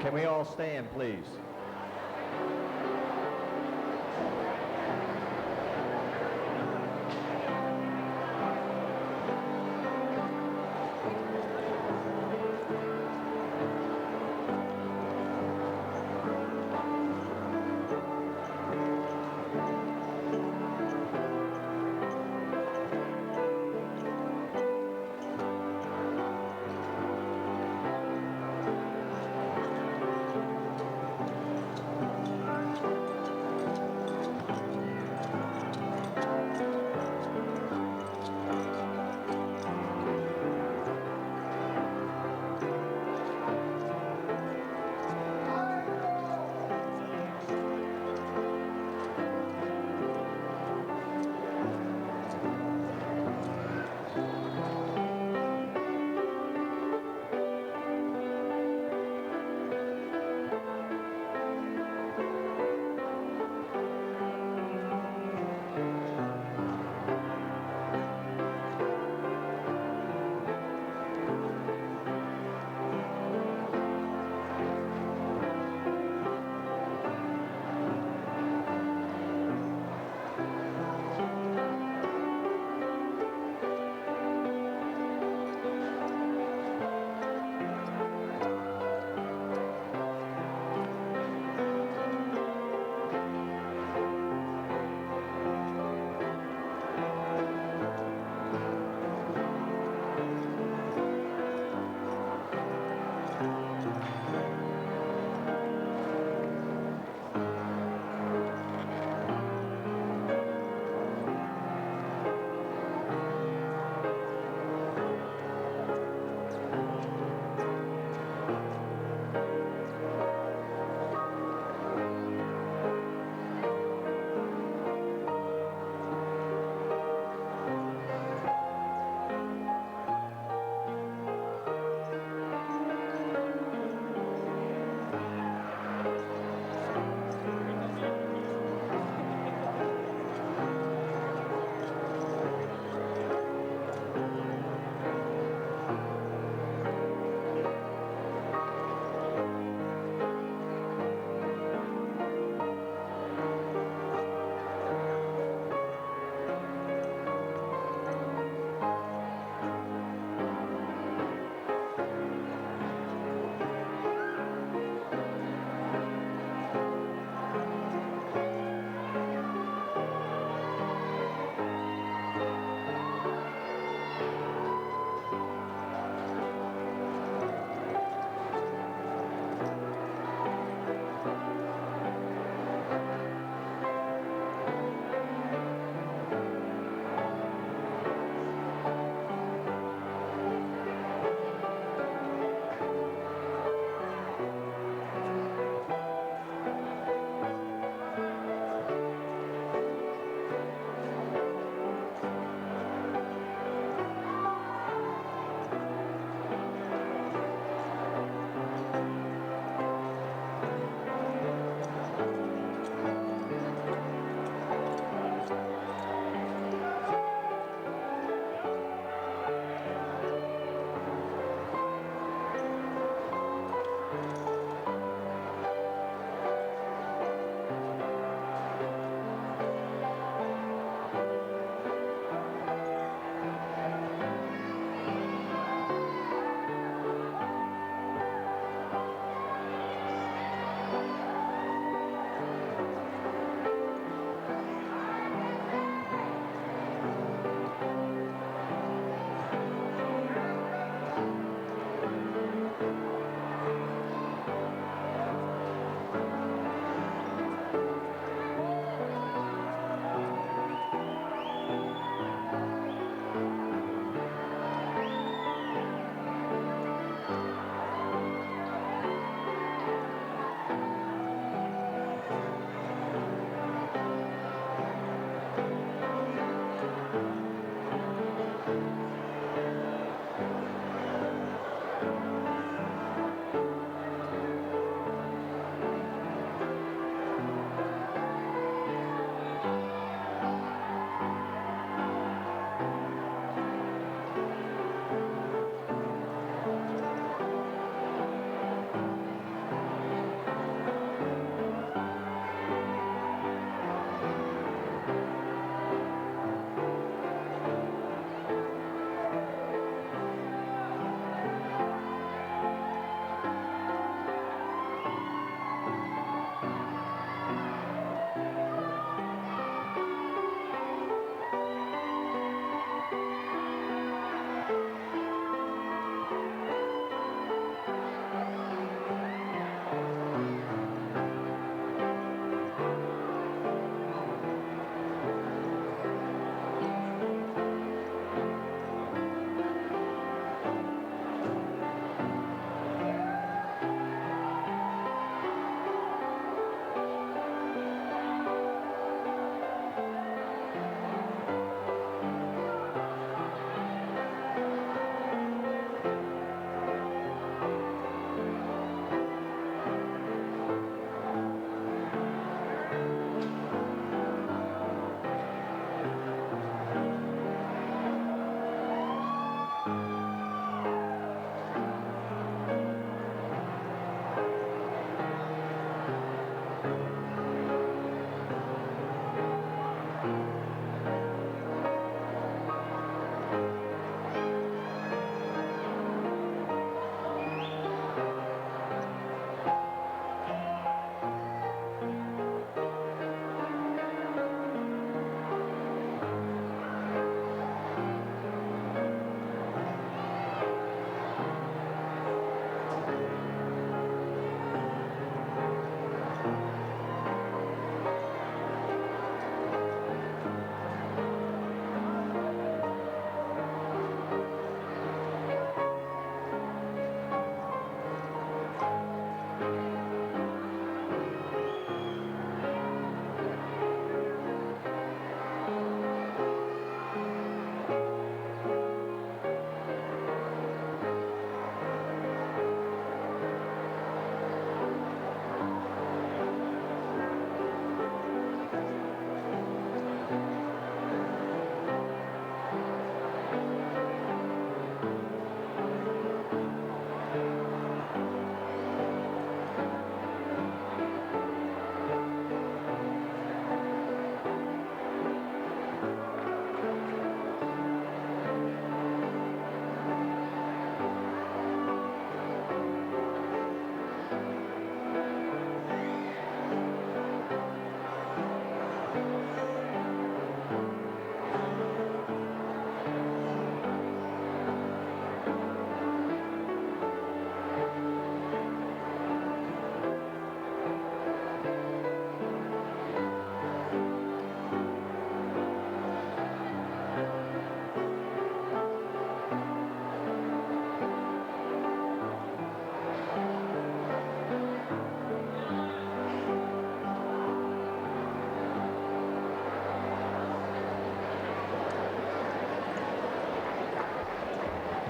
Can we all stand, please?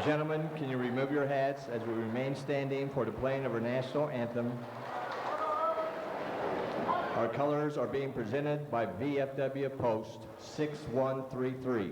Gentlemen, can you remove your hats as we remain standing for the playing of our national anthem? Our colors are being presented by VFW Post 6133.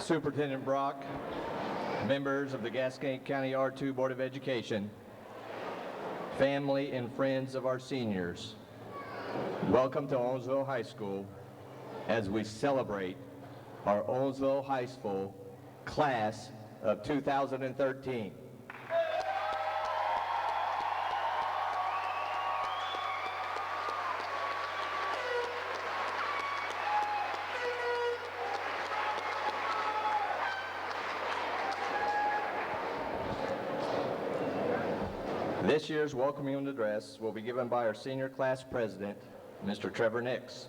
Superintendent Brock, members of the Gascon County R2 Board of Education, family and friends of our seniors, welcome to Owensville High School as we celebrate our Owensville High School class of 2013. This year's welcoming address will be given by our senior class president, Mr. Trevor Nix.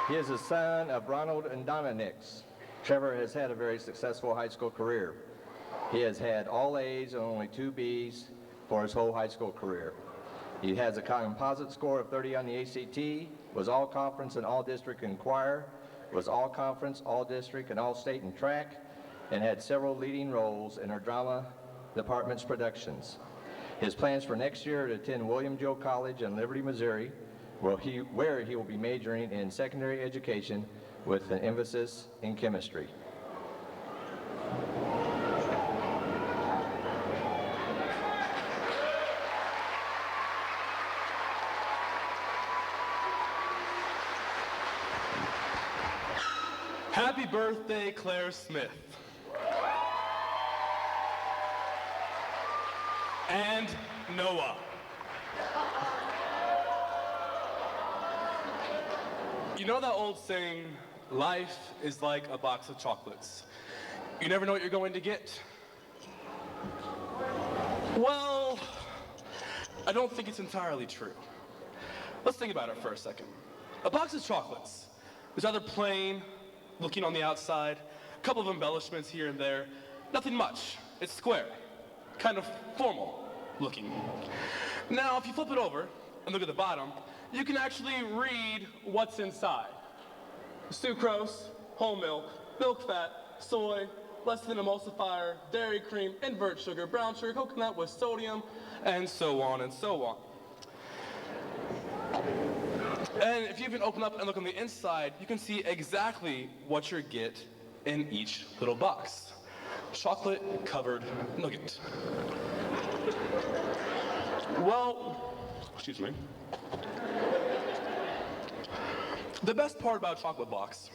He is the son of Ronald and Donna Nix. Trevor has had a very successful high school career. He has had all A's and only 2 B's for his whole high school career. He has a composite score of 30 on the ACT, was all conference and all district in choir, was all conference, all district, and all state in track, and had several leading roles in our drama department's productions. His plans for next year are to attend William Joe College in Liberty, Missouri, where he will be majoring in secondary education with an emphasis in chemistry. Happy birthday, Claire Smith. And Noah. You know that old saying, life is like a box of chocolates. You never know what you're going to get. Well, I don't think it's entirely true. Let's think about it for a second. A box of chocolates is either plain, looking on the outside, a couple of embellishments here and there, nothing much. It's square, kind of formal looking. Now, if you flip it over and look at the bottom, you can actually read what's inside. Sucrose, whole milk, milk fat, soy, lecithin emulsifier, dairy cream, invert sugar, brown sugar, coconut with sodium, and so on and so on. And if you even open up and look on the inside, you can see exactly what you get in each little box. Chocolate-covered nougat. Well, excuse me. The best part about a chocolate box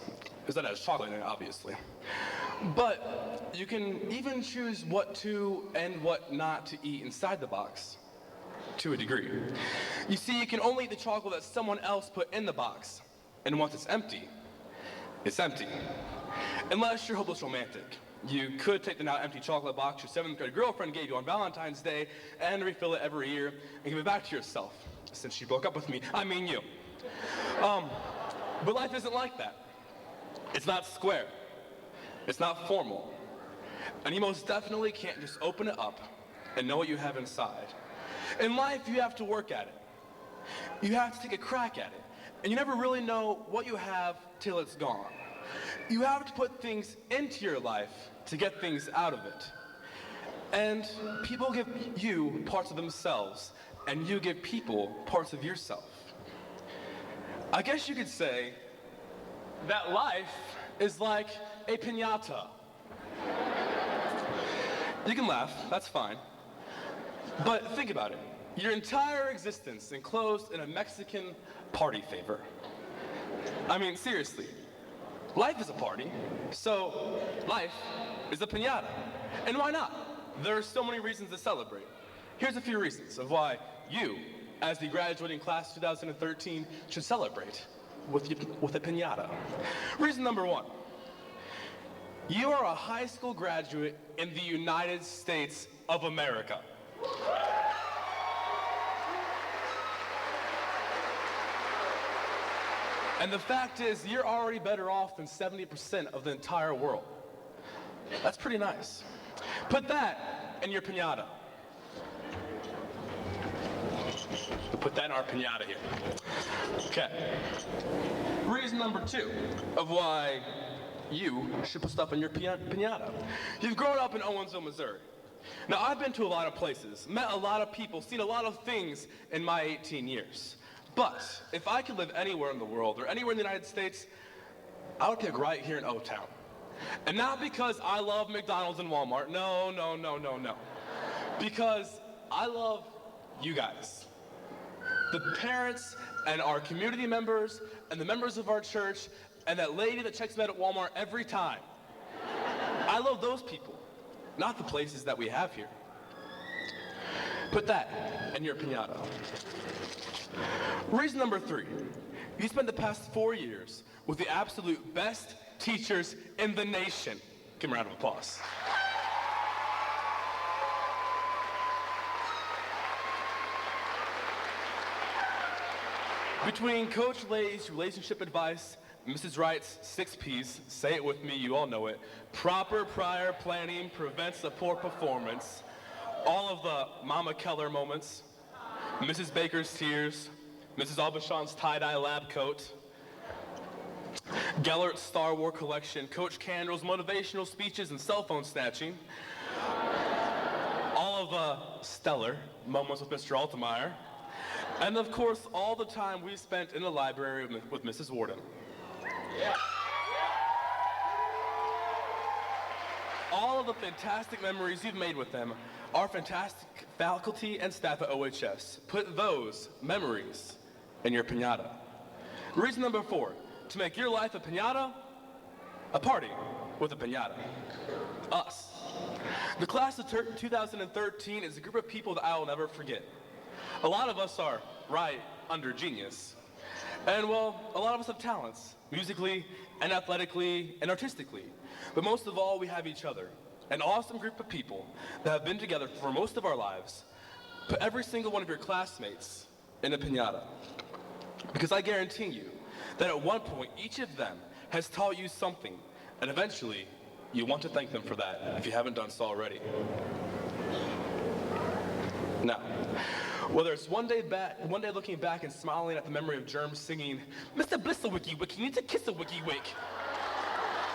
is that it has chocolate in it, obviously. But you can even choose what to and what not to eat inside the box, to a degree. You see, you can only eat the chocolate that someone else put in the box. And once it's empty, it's empty. Unless you're a hopeless romantic. You could take the now empty chocolate box your 7th grade girlfriend gave you on Valentine's Day and refill it every year and give it back to yourself. Since she broke up with me, I mean you. But life isn't like that. It's not square. It's not formal. And you most definitely can't just open it up and know what you have inside. In life, you have to work at it. You have to take a crack at it. And you never really know what you have till it's gone. You have to put things into your life to get things out of it. And people give you parts of themselves, and you give people parts of yourself. I guess you could say that life is like a piñata. You can laugh, that's fine. But think about it. Your entire existence enclosed in a Mexican party favor. I mean, seriously, life is a party, so life is a piñata. And why not? There are so many reasons to celebrate. Here's a few reasons of why you, as the graduating class of 2013, should celebrate with a piñata. Reason number 1. You are a high school graduate in the United States of America. And the fact is, you're already better off than 70% of the entire world. That's pretty nice. Put that in your piñata. Put that in our piñata here. Okay. Reason number 2 of why you should put stuff in your piñata. You've grown up in Owensville, Missouri. Now, I've been to a lot of places, met a lot of people, seen a lot of things in my 18 years. But if I could live anywhere in the world or anywhere in the United States, I would pick right here in O-Town. And not because I love McDonald's and Walmart. No. Because I love you guys. The parents and our community members and the members of our church and that lady that checks me out at Walmart every time. I love those people, not the places that we have here. Put that in your piñata. Reason number 3, you spent the past 4 years with the absolute best teachers in the nation. Give them a round of applause. Between Coach Lay's relationship advice, Mrs. Wright's 6 P's, say it with me, you all know it, proper prior planning prevents a poor performance, all of the Mama Keller moments, Mrs. Baker's tears, Mrs. Aubuchon's tie-dye lab coat, Gellert's Star Wars collection, Coach Candrell's motivational speeches and cell phone snatching, all of the stellar moments with Mr. Altemeyer, and of course, all the time we spent in the library with Mrs. Warden. All of the fantastic memories you've made with them, our fantastic faculty and staff at OHS. Put those memories in your piñata. Reason number 4, to make your life a piñata, a party with a piñata. Us. The class of 2013 is a group of people that I will never forget. A lot of us are right under genius. And well, a lot of us have talents, musically and athletically and artistically. But most of all, we have each other, an awesome group of people that have been together for most of our lives. Put every single one of your classmates in a piñata. Because I guarantee you that at one point, each of them has taught you something, and eventually, you want to thank them for that if you haven't done so already. Now, whether it's one day looking back and smiling at the memory of Germ singing, Mr. Blissa Wiki Wiki needs a kiss a Wiki Wik,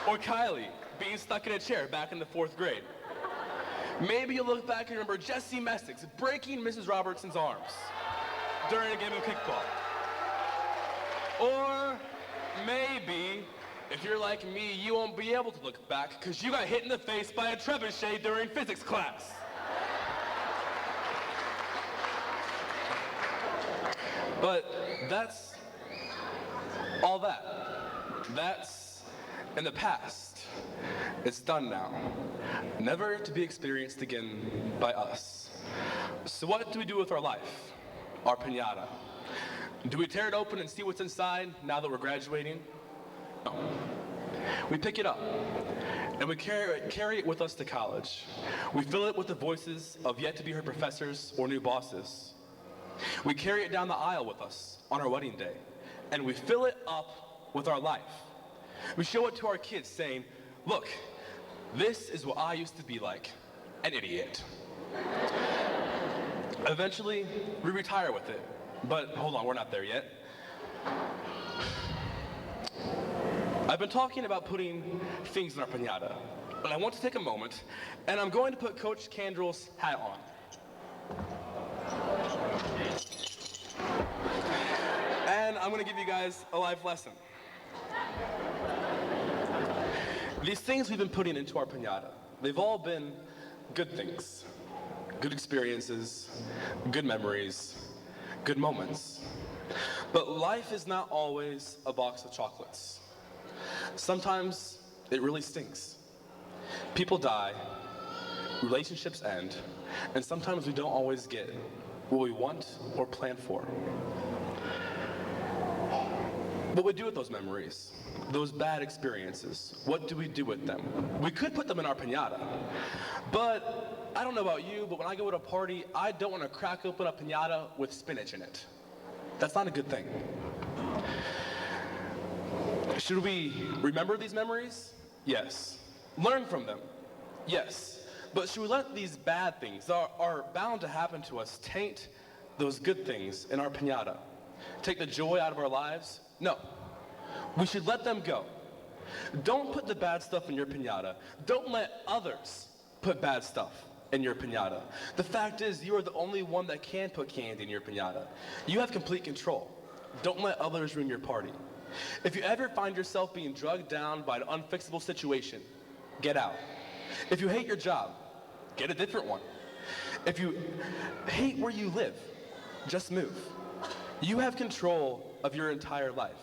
or Kylie being stuck in a chair back in the 4th grade. Maybe you'll look back and remember Jesse Messick breaking Mrs. Robertson's arms during a game of kickball. Or maybe, if you're like me, you won't be able to look back because you got hit in the face by a trebuchet during physics class. But that's all that. That's in the past. It's done now. Never to be experienced again by us. So what do we do with our life? Our piñata. Do we tear it open and see what's inside now that we're graduating? No. We pick it up and we carry it with us to college. We fill it with the voices of yet-to-be-heard professors or new bosses. We carry it down the aisle with us on our wedding day, and we fill it up with our life. We show it to our kids saying, look, this is what I used to be like, an idiot. Eventually, we retire with it, but hold on, we're not there yet. I've been talking about putting things in our piñata, but I want to take a moment, and I'm going to put Coach Candrell's hat on. And I'm going to give you guys a life lesson. These things we've been putting into our piñata, they've all been good things, good experiences, good memories, good moments. But life is not always a box of chocolates. Sometimes it really stinks. People die, relationships end, and sometimes we don't always get what we want or plan for. What we do with those memories, those bad experiences, what do we do with them? We could put them in our piñata, but I don't know about you, but when I go to a party, I don't want to crack open a piñata with spinach in it. That's not a good thing. Should we remember these memories? Yes. Learn from them? Yes. But should we let these bad things that are bound to happen to us taint those good things in our piñata? Take the joy out of our lives? No. We should let them go. Don't put the bad stuff in your piñata. Don't let others put bad stuff in your piñata. The fact is, you are the only one that can put candy in your piñata. You have complete control. Don't let others ruin your party. If you ever find yourself being drugged down by an unfixable situation, get out. If you hate your job, get a different one. If you hate where you live, just move. You have control of your entire life,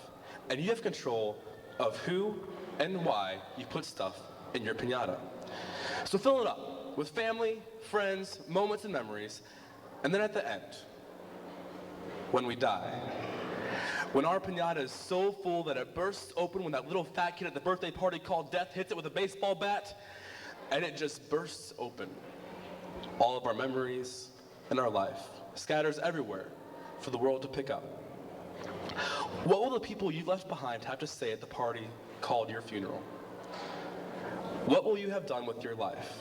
and you have control of who and why you put stuff in your piñata. So fill it up with family, friends, moments, and memories, and then at the end, when we die, When our piñata is so full that it bursts open when that little fat kid at the birthday party called Death hits it with a baseball bat, and it just bursts open. All of our memories and our life scatters everywhere for the world to pick up. What will the people you left behind have to say at the party called your funeral? What will you have done with your life?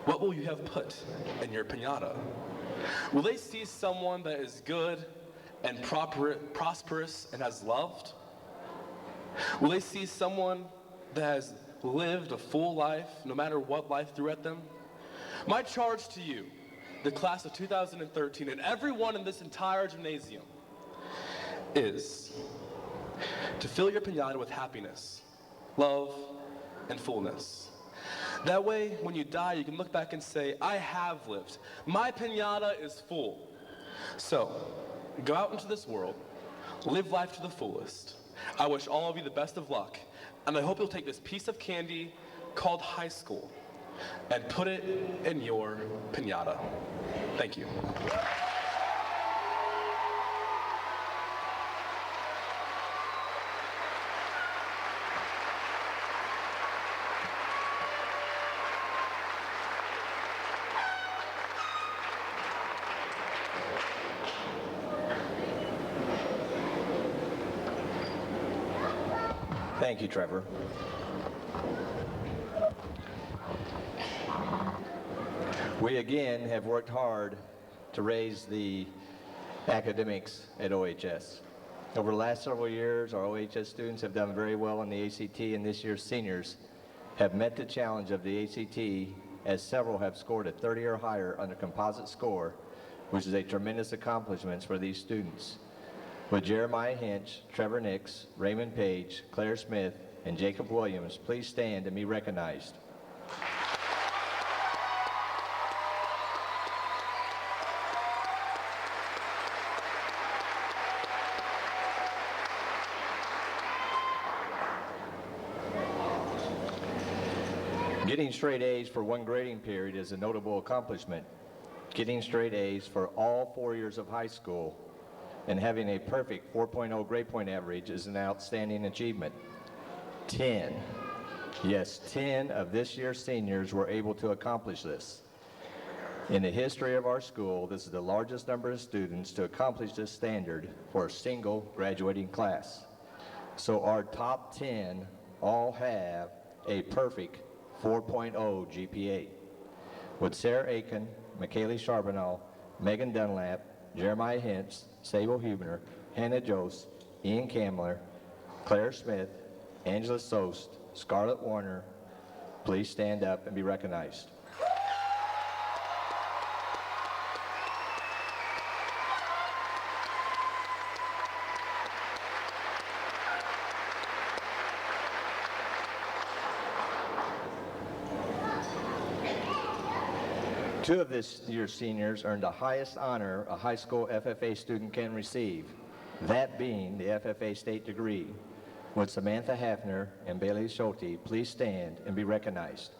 What will you have put in your piñata? Will they see someone that is good and prosperous and has loved? Will they see someone that has lived a full life, no matter what life threw at them? My charge to you, the class of 2013, and everyone in this entire gymnasium, is to fill your piñata with happiness, love, and fullness. That way, when you die, you can look back and say, I have lived. My piñata is full. So, go out into this world, live life to the fullest. I wish all of you the best of luck, and I hope you'll take this piece of candy called high school and put it in your piñata. Thank you. Thank you, Trevor. We again have worked hard to raise the academics at OHS. Over the last several years, our OHS students have done very well in the ACT, and this year's seniors have met the challenge of the ACT, as several have scored a 30 or higher on their composite score, which is a tremendous accomplishment for these students. Would Jeremiah Hinch, Trevor Nix, Raymond Page, Claire Smith, and Jacob Williams please stand and be recognized? Getting straight A's for one grading period is a notable accomplishment. Getting straight A's for all 4 years of high school and having a perfect 4.0 grade point average is an outstanding achievement. 10 of this year's seniors were able to accomplish this. In the history of our school, this is the largest number of students to accomplish this standard for a single graduating class. So our top 10 all have a perfect 4.0 GPA. With Sarah Aiken, McKaylee Charbonneau, Megan Dunlap, Jeremiah Hintz, Sable Huebner, Hannah Jost, Ian Kamler, Claire Smith, Angela Sost, Scarlett Warner, please stand up and be recognized. Two of this year's seniors earned the highest honor a high school FFA student can receive, that being the FFA state degree. Would Samantha Hafner and Bailey Schulte please stand and be recognized?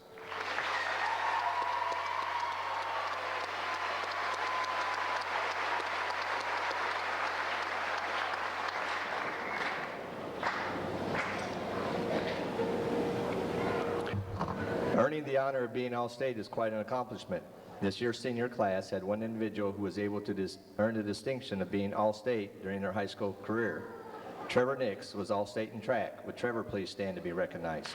Earning the honor of being All-State is quite an accomplishment. This year's senior class had one individual who was able to earn the distinction of being All-State during their high school career. Trevor Nix was All-State in track. Would Trevor please stand to be recognized?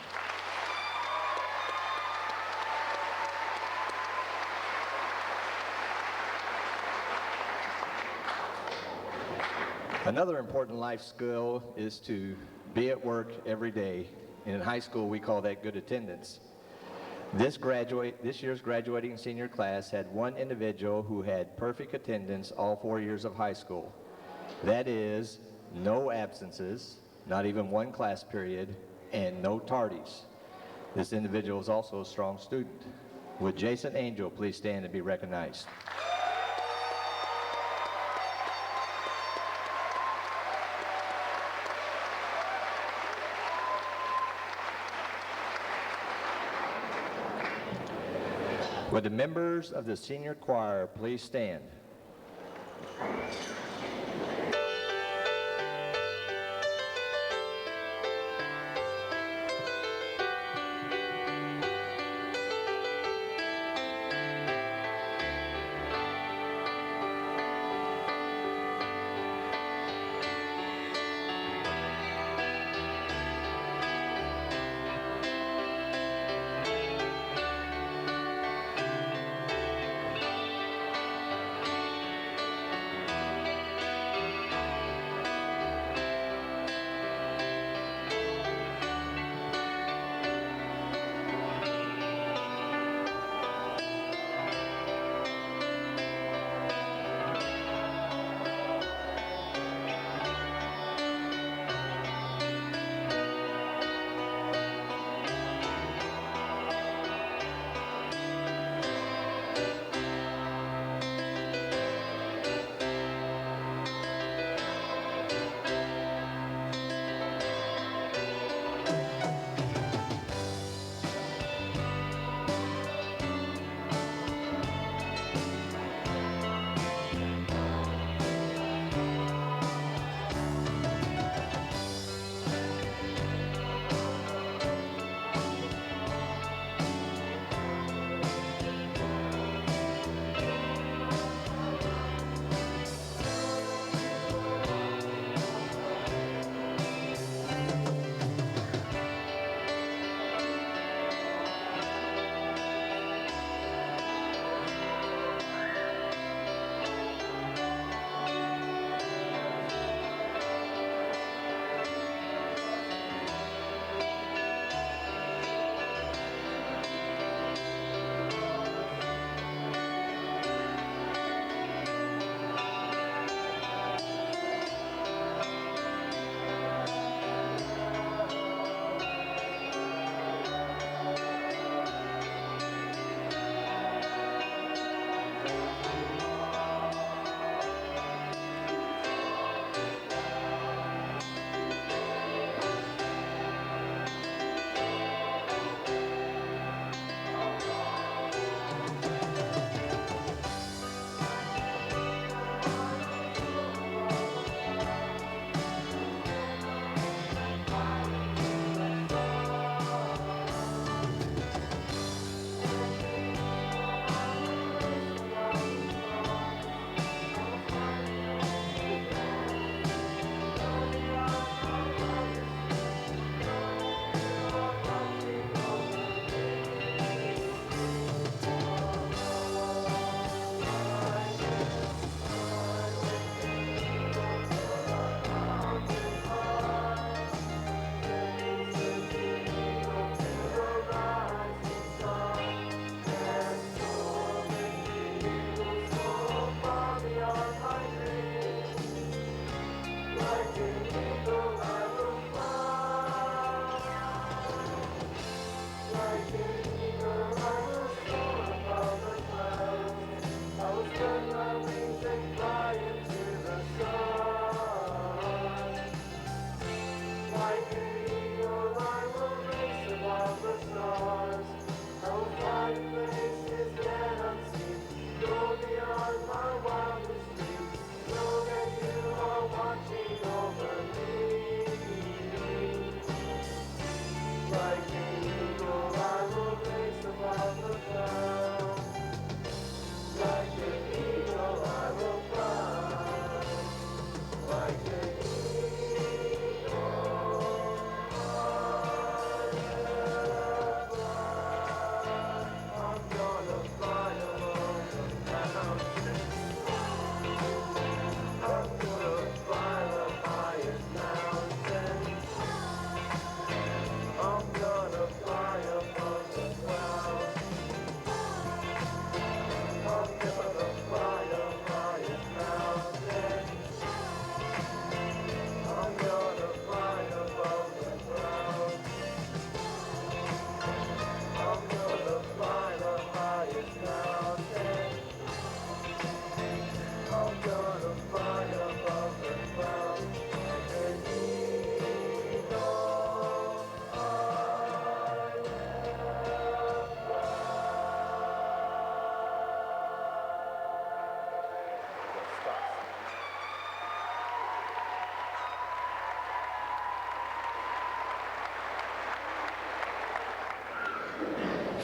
Another important life skill is to be at work every day. In high school, we call that good attendance. This year's graduating senior class had one individual who had perfect attendance all 4 years of high school. That is, no absences, not even one class period, and no tardies. This individual is also a strong student. Would Jason Angel please stand and be recognized? Would the members of the senior choir please stand?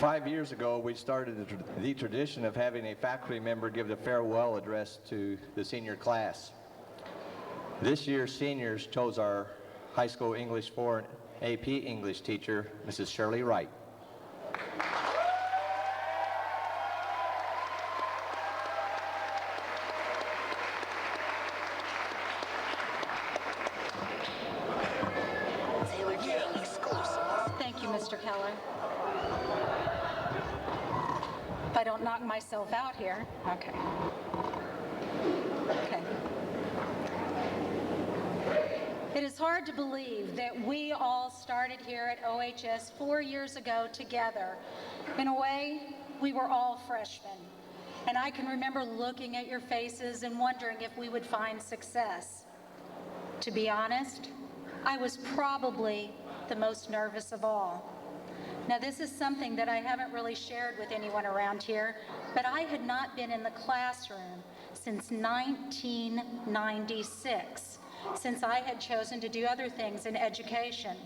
5 years ago, we started the tradition of having a faculty member give the farewell address to the senior class. This year's seniors chose our high school English 4 AP English teacher, Mrs. Shirley Wright. Thank you, Mr. Keller. If I don't knock myself out here, okay. Okay. It is hard to believe that we all started here at OHS 4 years ago together. In a way, we were all freshmen. And I can remember looking at your faces and wondering if we would find success. To be honest, I was probably the most nervous of all. Now, this is something that I haven't really shared with anyone around here, but I had not been in the classroom since 1996, since I had chosen to do other things in education.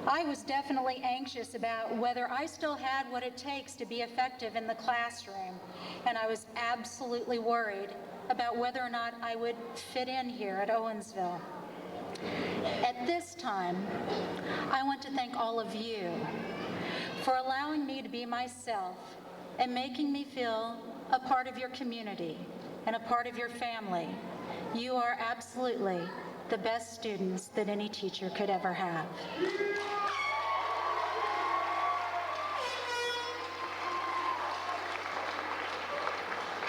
I was definitely anxious about whether I still had what it takes to be effective in the classroom, and I was absolutely worried about whether or not I would fit in here at Owensville. At this time, I want to thank all of you for allowing me to be myself and making me feel a part of your community and a part of your family. You are absolutely the best students that any teacher could ever have.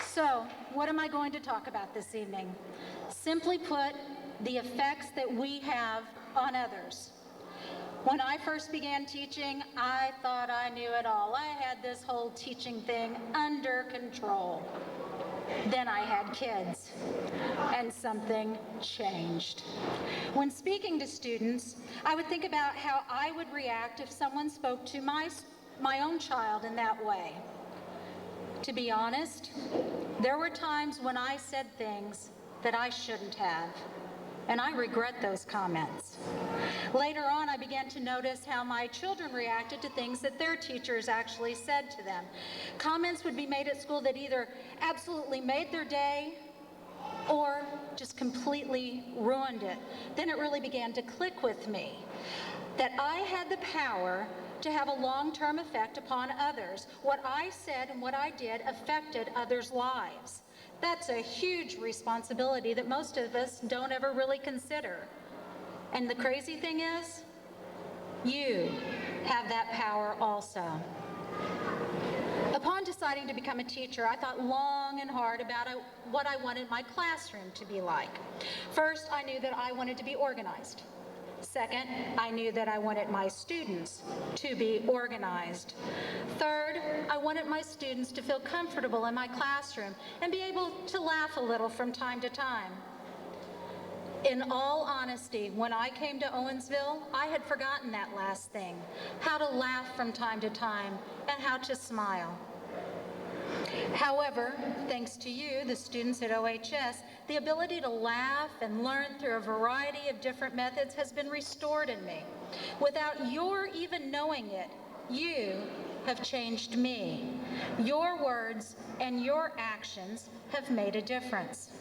So, what am I going to talk about this evening? Simply put, the effects that we have on others. When I first began teaching, I thought I knew it all. I had this whole teaching thing under control. Then I had kids, and something changed. When speaking to students, I would think about how I would react if someone spoke to my own child in that way. To be honest, there were times when I said things that I shouldn't have, and I regret those comments. Later on, I began to notice how my children reacted to things that their teachers actually said to them. Comments would be made at school that either absolutely made their day or just completely ruined it. Then it really began to click with me that I had the power to have a long-term effect upon others. What I said and what I did affected others' lives. That's a huge responsibility that most of us don't ever really consider. And the crazy thing is, you have that power also. Upon deciding to become a teacher, I thought long and hard about what I wanted my classroom to be like. First, I knew that I wanted to be organized. Second, I knew that I wanted my students to be organized. Third, I wanted my students to feel comfortable in my classroom and be able to laugh a little from time to time. In all honesty, when I came to Owensville, I had forgotten that last thing, how to laugh from time to time and how to smile. However, thanks to you, the students at OHS, the ability to laugh and learn through a variety of different methods has been restored in me. Without your even knowing it, you have changed me. Your words and your actions have made a difference.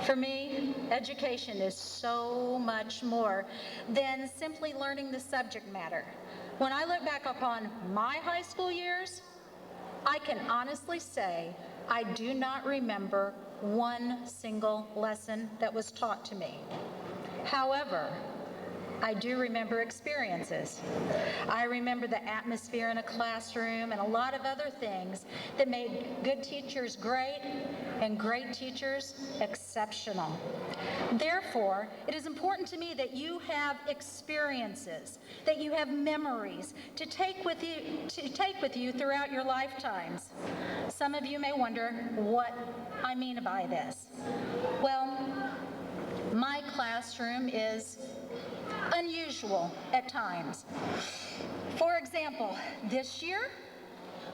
For me, education is so much more than simply learning the subject matter. When I look back upon my high school years, I can honestly say I do not remember one single lesson that was taught to me. However, I do remember experiences. I remember the atmosphere in a classroom and a lot of other things that made good teachers great and great teachers exceptional. Therefore, it is important to me that you have experiences, that you have memories to take with you throughout your lifetimes. Some of you may wonder what I mean by this. Well, my classroom is unusual at times. For example, this year,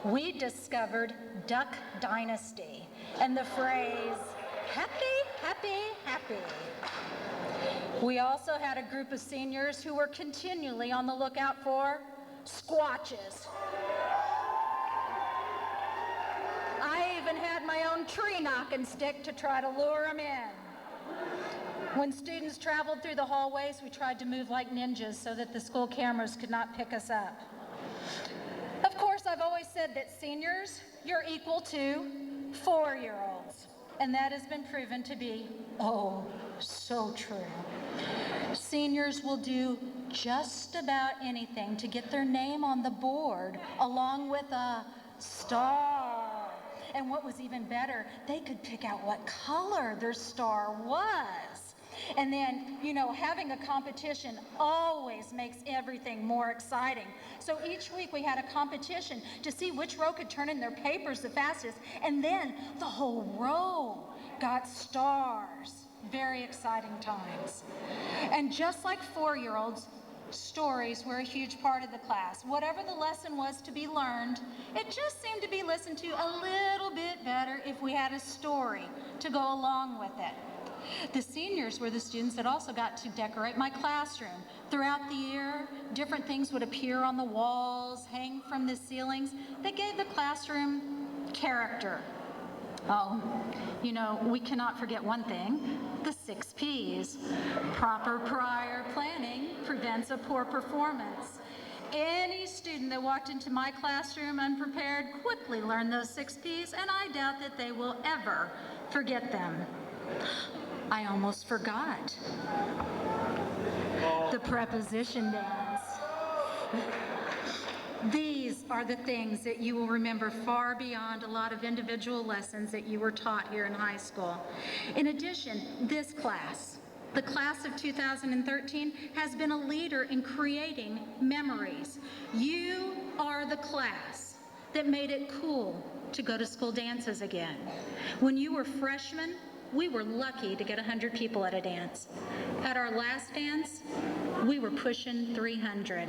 we discovered Duck Dynasty and the phrase, happy, happy, happy. We also had a group of seniors who were continually on the lookout for squatches. my own tree knocking stick to try to lure them in. When students traveled through the hallways, we tried to move like ninjas so that the school cameras could not pick us up. Of course, I've always said that seniors, you're equal to 4-year-olds. And that has been proven to be, oh, so true. Seniors will do just about anything to get their name on the board, along with a star. And what was even better, they could pick out what color their star was. And then, you know, having a competition always makes everything more exciting. So each week we had a competition to see which row could turn in their papers the fastest, and then the whole row got stars. Very exciting times. And just like 4-year-olds, stories were a huge part of the class. Whatever the lesson was to be learned, it just seemed to be listened to a little bit better if we had a story to go along with it. The seniors were the students that also got to decorate my classroom. Throughout the year, different things would appear on the walls, hang from the ceilings. They gave the classroom character. Oh, you know, we cannot forget one thing, the 6 Ps. Proper prior planning prevents a poor performance. Any student that walked into my classroom unprepared quickly learned those 6 Ps, and I doubt that they will ever forget them. I almost forgot. The preposition dance. These are the things that you will remember far beyond a lot of individual lessons that you were taught here in high school. In addition, this class, the class of 2013, has been a leader in creating memories. You are the class that made it cool to go to school dances again. When you were freshmen, we were lucky to get 100 people at a dance. At our last dance, we were pushing 300.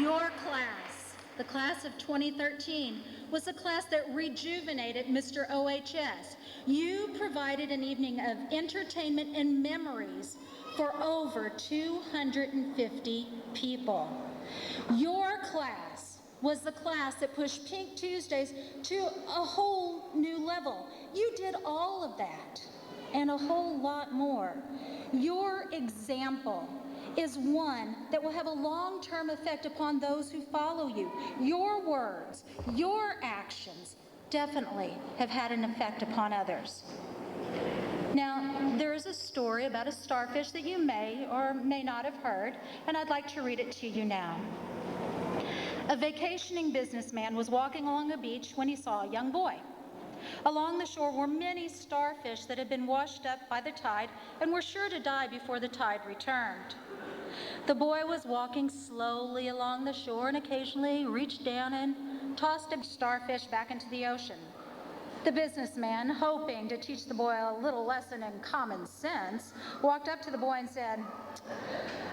Your class, the class of 2013, was a class that rejuvenated Mr. OHS. You provided an evening of entertainment and memories for over 250 people. Your class was the class that pushed Pink Tuesdays to a whole new level. You did all of that and a whole lot more. Your example is one that will have a long-term effect upon those who follow you. Your words, your actions definitely have had an effect upon others. Now, there is a story about a starfish that you may or may not have heard, and I'd like to read it to you now. A vacationing businessman was walking along a beach when he saw a young boy. Along the shore were many starfish that had been washed up by the tide and were sure to die before the tide returned. The boy was walking slowly along the shore and occasionally reached down and tossed a starfish back into the ocean. The businessman, hoping to teach the boy a little lesson in common sense, walked up to the boy and said,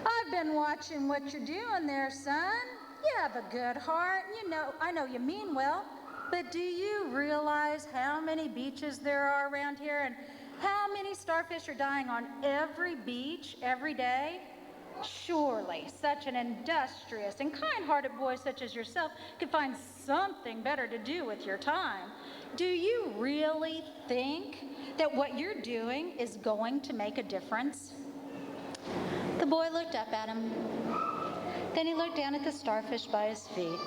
"I've been watching what you're doing there, son. You have a good heart. I know you mean well, but do you realize how many beaches there are around here and how many starfish are dying on every beach every day? Surely such an industrious and kind-hearted boy such as yourself could find something better to do with your time. Do you really think that what you're doing is going to make a difference?" The boy looked up at him. Then he looked down at the starfish by his feet.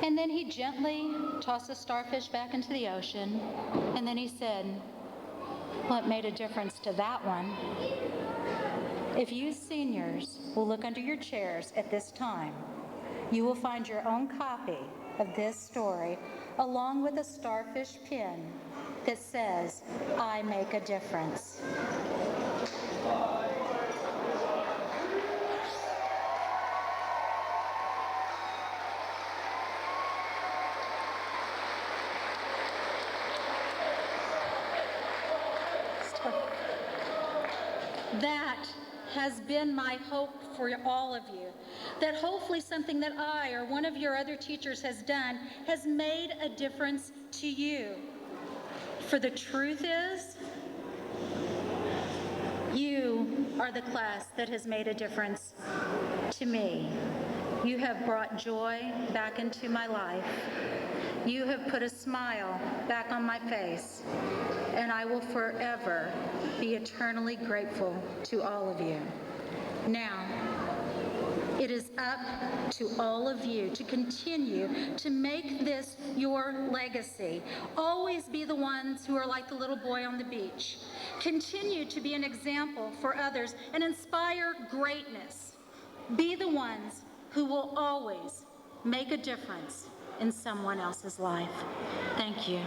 And then he gently tossed the starfish back into the ocean. And then he said, "What made a difference to that one?" If you seniors will look under your chairs at this time, you will find your own copy of this story along with a starfish pin that says, "I make a difference." That has been my hope for all of you, that hopefully something that I or one of your other teachers has done has made a difference to you. For the truth is, you are the class that has made a difference to me. You have brought joy back into my life. You have put a smile back on my face, and I will forever be eternally grateful to all of you. Now, it is up to all of you to continue to make this your legacy. Always be the ones who are like the little boy on the beach. Continue to be an example for others and inspire greatness. Be the ones who will always make a difference in someone else's life. Thank you.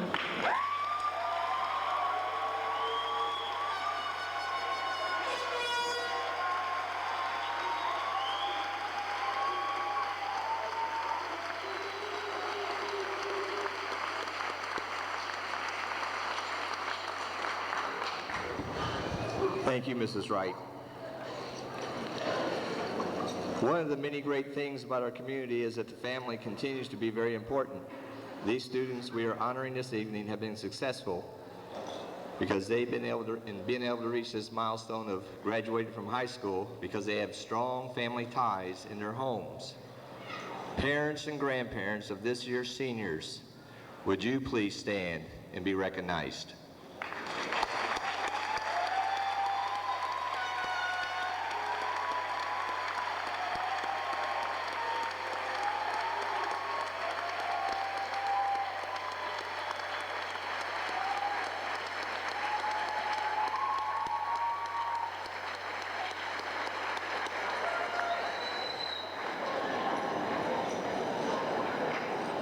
Thank you, Mrs. Wright. One of the many great things about our community is that the family continues to be very important. These students we are honoring this evening have been successful because they've been able to reach this milestone of graduating from high school because they have strong family ties in their homes. Parents and grandparents of this year's seniors, would you please stand and be recognized?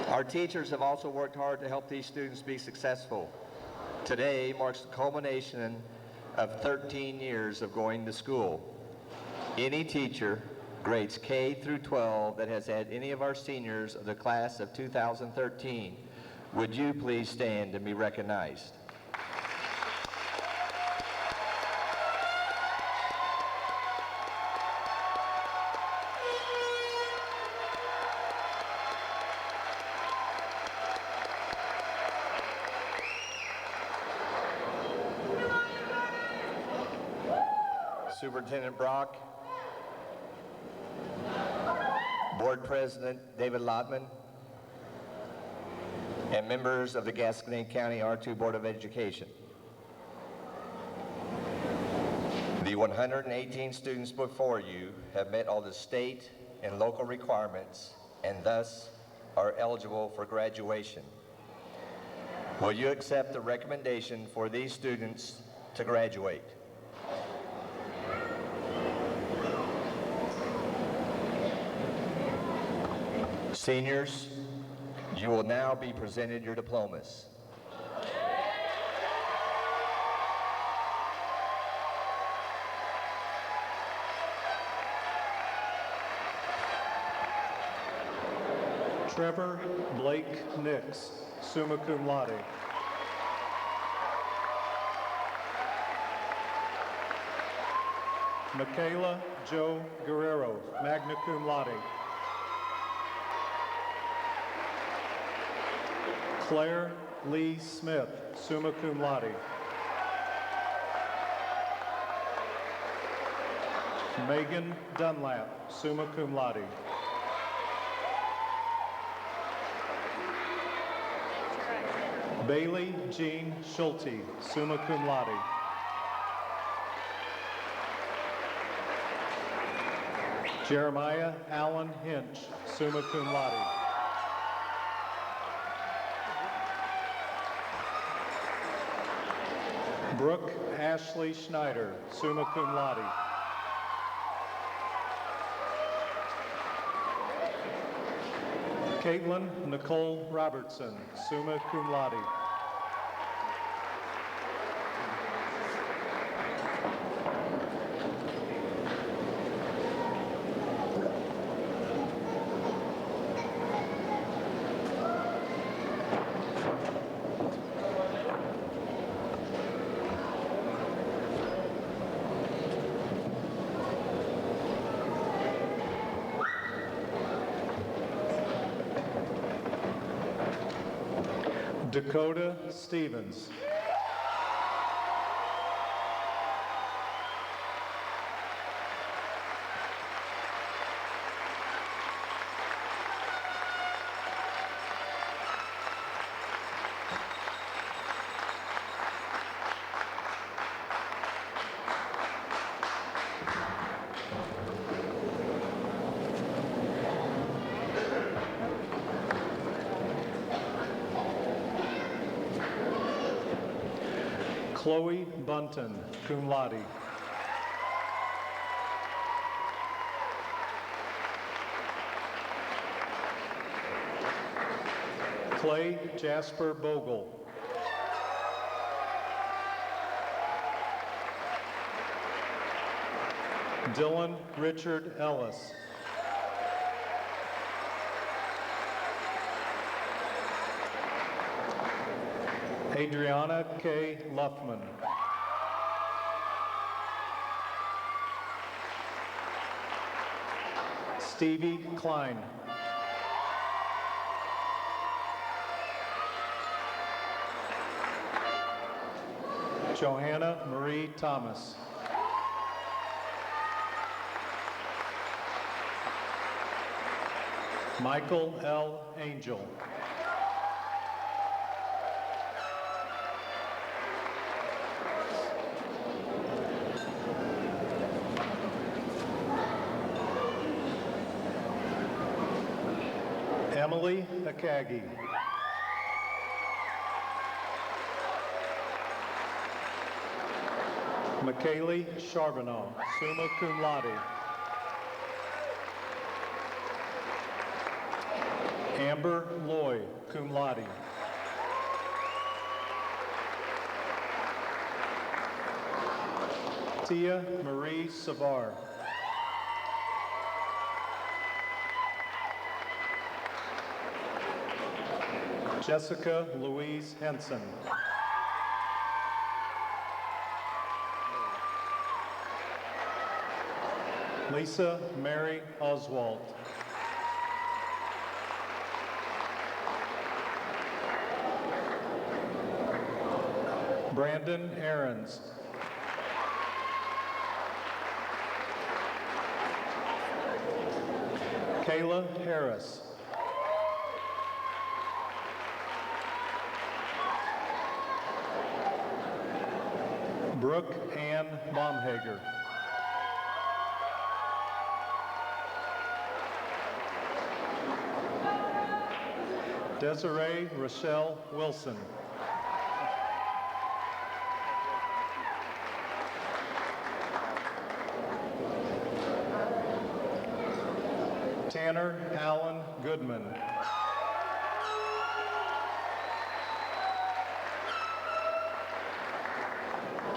Our teachers have also worked hard to help these students be successful. Today marks the culmination of 13 years of going to school. Any teacher, grades K through 12, that has had any of our seniors of the class of 2013, would you please stand and be recognized? Superintendent Brock, Board President David Lodman, and members of the Gascony County R2 Board of Education. The 118 students before you have met all the state and local requirements and thus are eligible for graduation. Will you accept the recommendation for these students to graduate? Seniors, you will now be presented your diplomas. Trevor Blake Nix, summa cum laude. Michaela Jo Guerrero, magna cum laude. Claire Lee Smith, summa cum laude. Megan Dunlap, summa cum laude. Bailey Jean Schulte, summa cum laude. Jeremiah Allen Hinch, summa cum laude. Brooke Ashley Schneider, summa cum laude. Caitlin Nicole Robertson, summa cum laude. Dakota Stevens. Chloe Bunton, cum laude. Clay Jasper Bogle. Dylan Richard Ellis. Adriana K. Luffman. Stevie Klein. Johanna Marie Thomas. Michael L. Angel. Emily Akagi. McKaylee Charbonneau, summa cum laude. Amber Loy, cum laude. Tia Marie Savar. Jessica Louise Henson. Lisa Mary Oswald. Brandon Aarons. Kayla Harris. Brooke Ann Baumhager. Desiree Rochelle Wilson. Tanner Allen Goodman.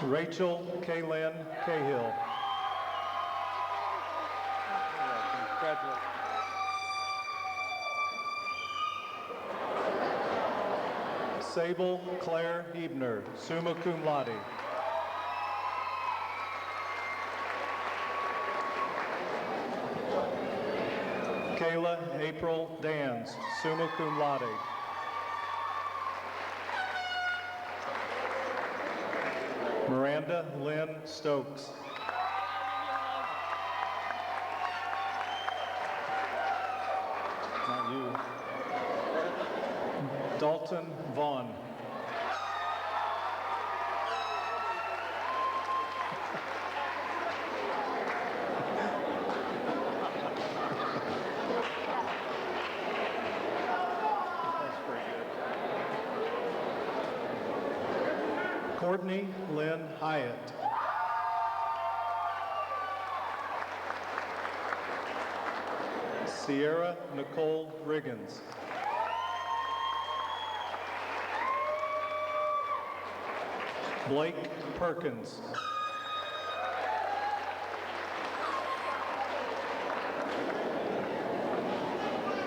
Rachel Kaylin Cahill. Congratulations. Sable Claire Ebner, summa cum laude. Kayla April Dans, summa cum laude. Miranda Lynn Stokes. Not you. Dalton Vaughn. That's pretty good. Courtney Lynn Hyatt. Sierra Nicole Riggins. Blake Perkins.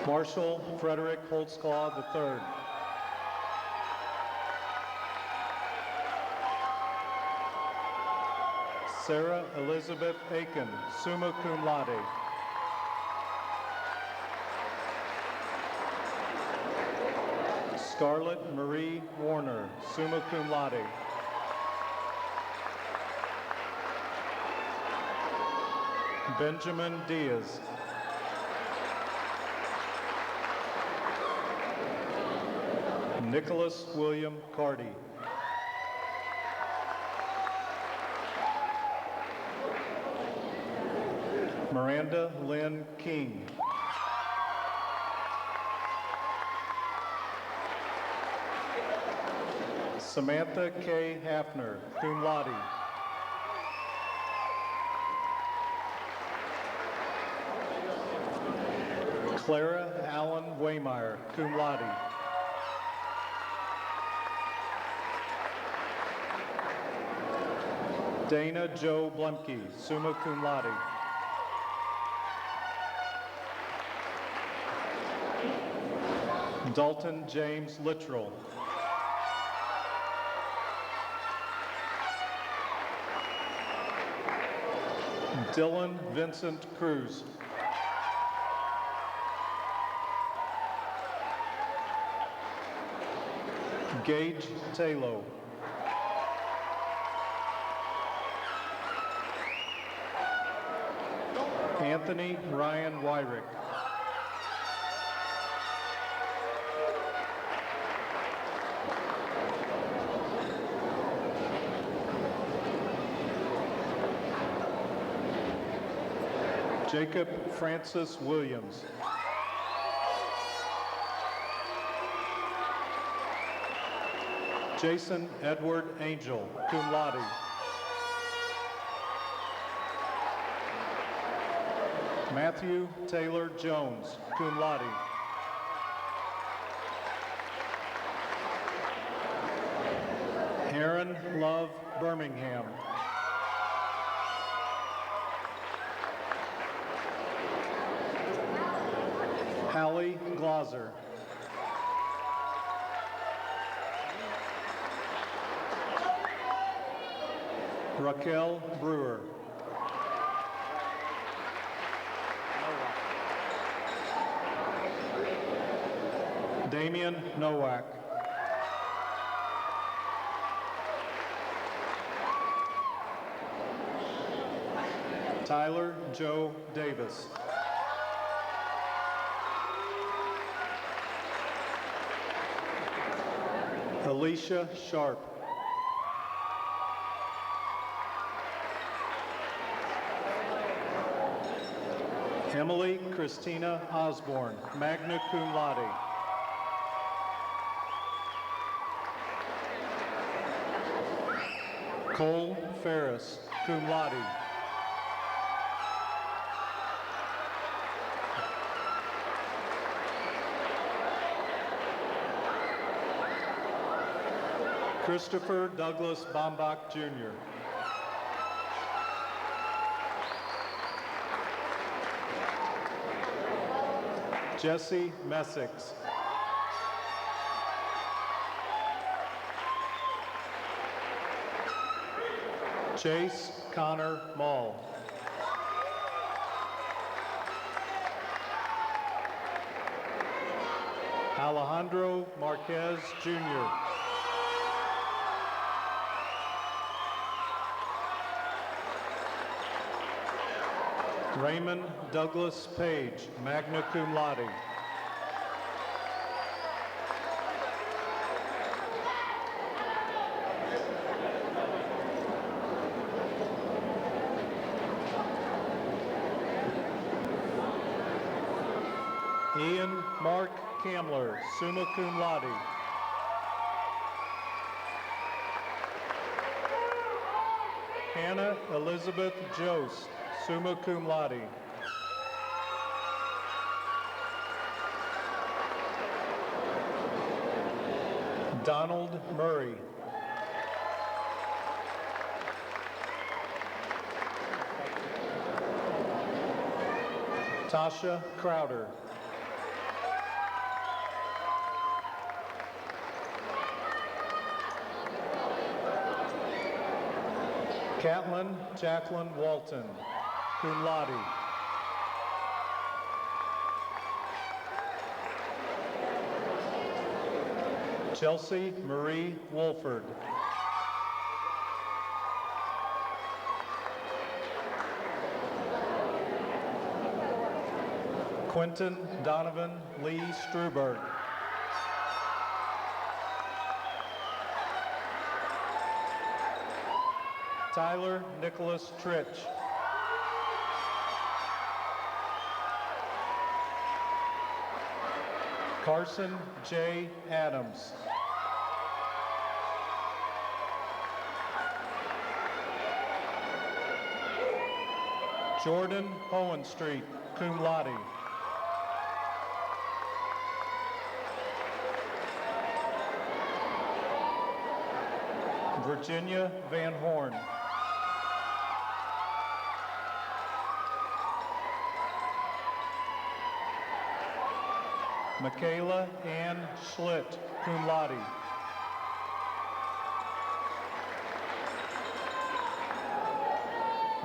Marshall Frederick Holtzclaw III. Sarah Elizabeth Aiken, summa cum laude. Scarlett Marie Warner, summa cum laude. Benjamin Diaz. Nicholas William Carty. Miranda Lynn King. Samantha K. Hafner, cum laude. Clara Allen Waymeyer, cum laude. Dana Jo Blumke, summa cum laude. Dalton James Littrell. Dylan Vincent Cruz. Gage Taylor. Anthony Ryan Wyrick. Jacob Francis Williams. Jason Edward Angel, cum laude. Matthew Taylor Jones, cum laude. Aaron Love Birmingham. Hallie Glauser. Raquel Brewer. Damian Nowak. Tyler Joe Davis. Alicia Sharp. Emily Christina Osborne, magna cum laude. Cole Ferris, cum laude. Christopher Douglas Bombach, Jr. Jesse Messix. Chase Connor Mall. Alejandro Marquez, Jr. Raymond Douglas Page, magna cum laude. Ian Mark Kamler, summa cum laude. Hannah Elizabeth Jost, summa cum laude. Donald Murray. Tasha Crowder. Catlin Jacqueline Walton, cum laude. Chelsea Marie Wolford. Quentin Donovan Lee Struberg. Tyler Nicholas Tritch. Carson J. Adams. Jordan Hohenstreet, cum laude. Virginia Van Horn. Michaela Ann Schlitt, cum laude.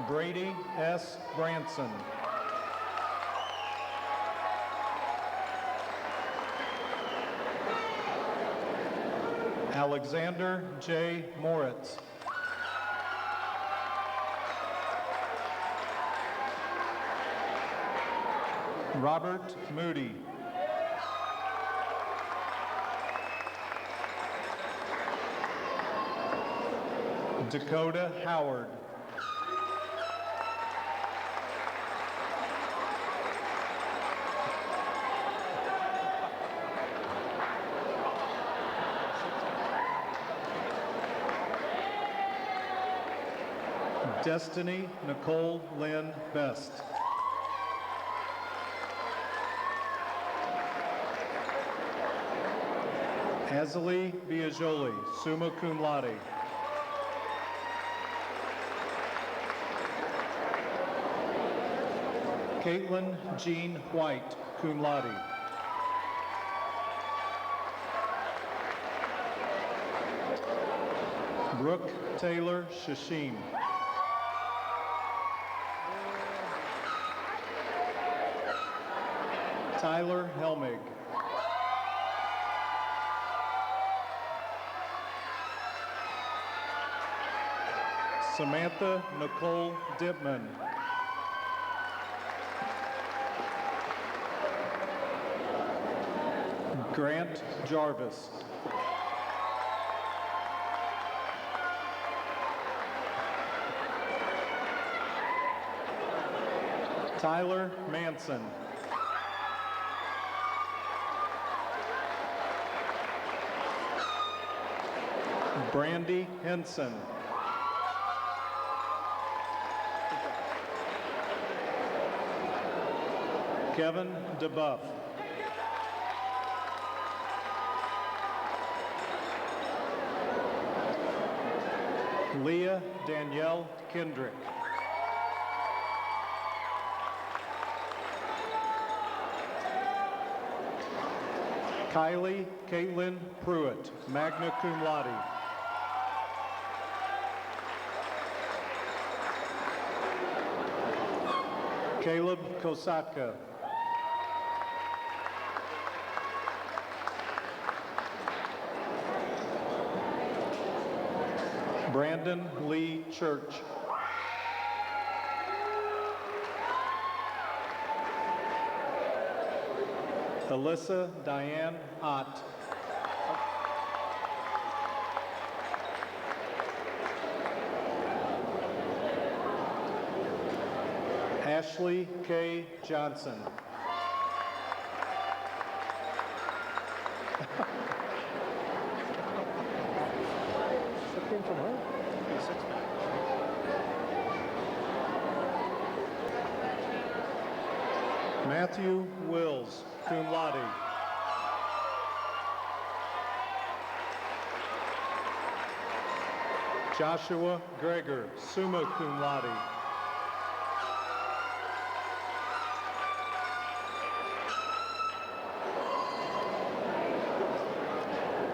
Brady S. Branson. Alexander J. Moritz. Robert Moody. Dakota Howard. Destiny Nicole Lynn Best. Azalee Biagioli, summa cum laude. Caitlin Jean White, cum laude. Brooke Taylor Shasheen. Tyler Helmig. Samantha Nicole Dipman. Grant Jarvis. Tyler Manson. Brandy Henson. Kevin DeBuff. Leah Danielle Kendrick. Kylie Caitlin Pruitt, magna cum laude. Caleb Kosatka. Brandon Lee Church. Alyssa Diane Ott. Ashley K. Johnson. That came from her? Matthew Wills, cum laude. Joshua Greger, summa cum laude.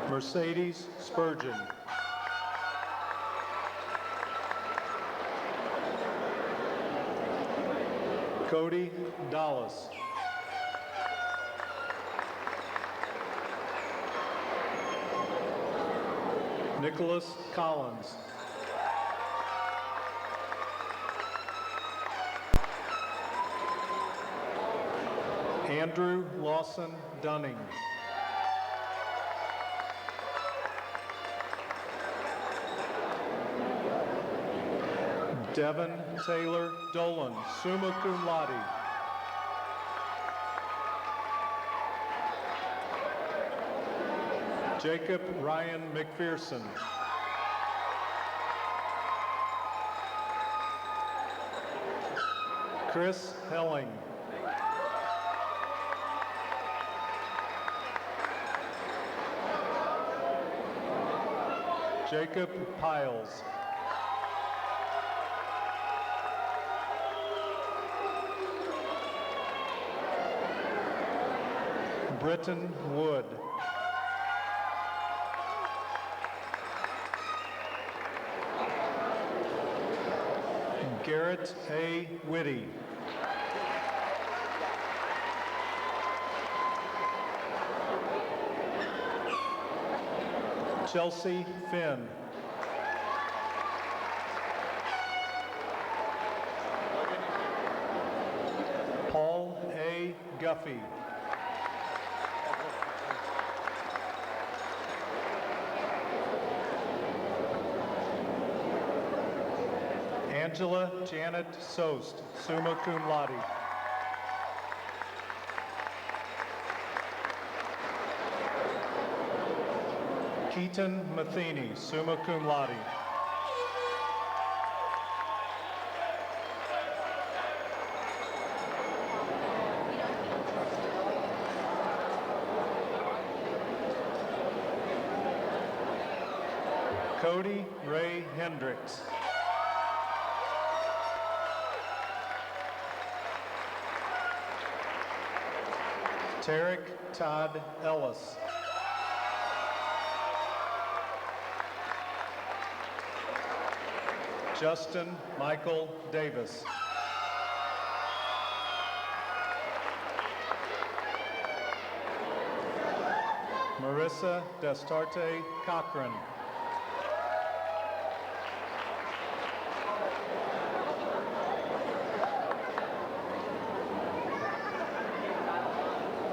Mercedes Spurgeon. Cody Dallas. Nicholas Collins. Andrew Lawson Dunning. Devin Taylor Dolan, summa cum laude. Jacob Ryan McPherson. Chris Helling. Jacob Piles. Britton Wood. Garrett A. Whitty. Chelsea Finn. Paul A. Guffey. Angela Janet Sost, summa cum laude. Keaton Matheny, summa cum laude. Cody Ray Hendricks. Tarek Todd Ellis. Justin Michael Davis. Marissa Destarte Cochran.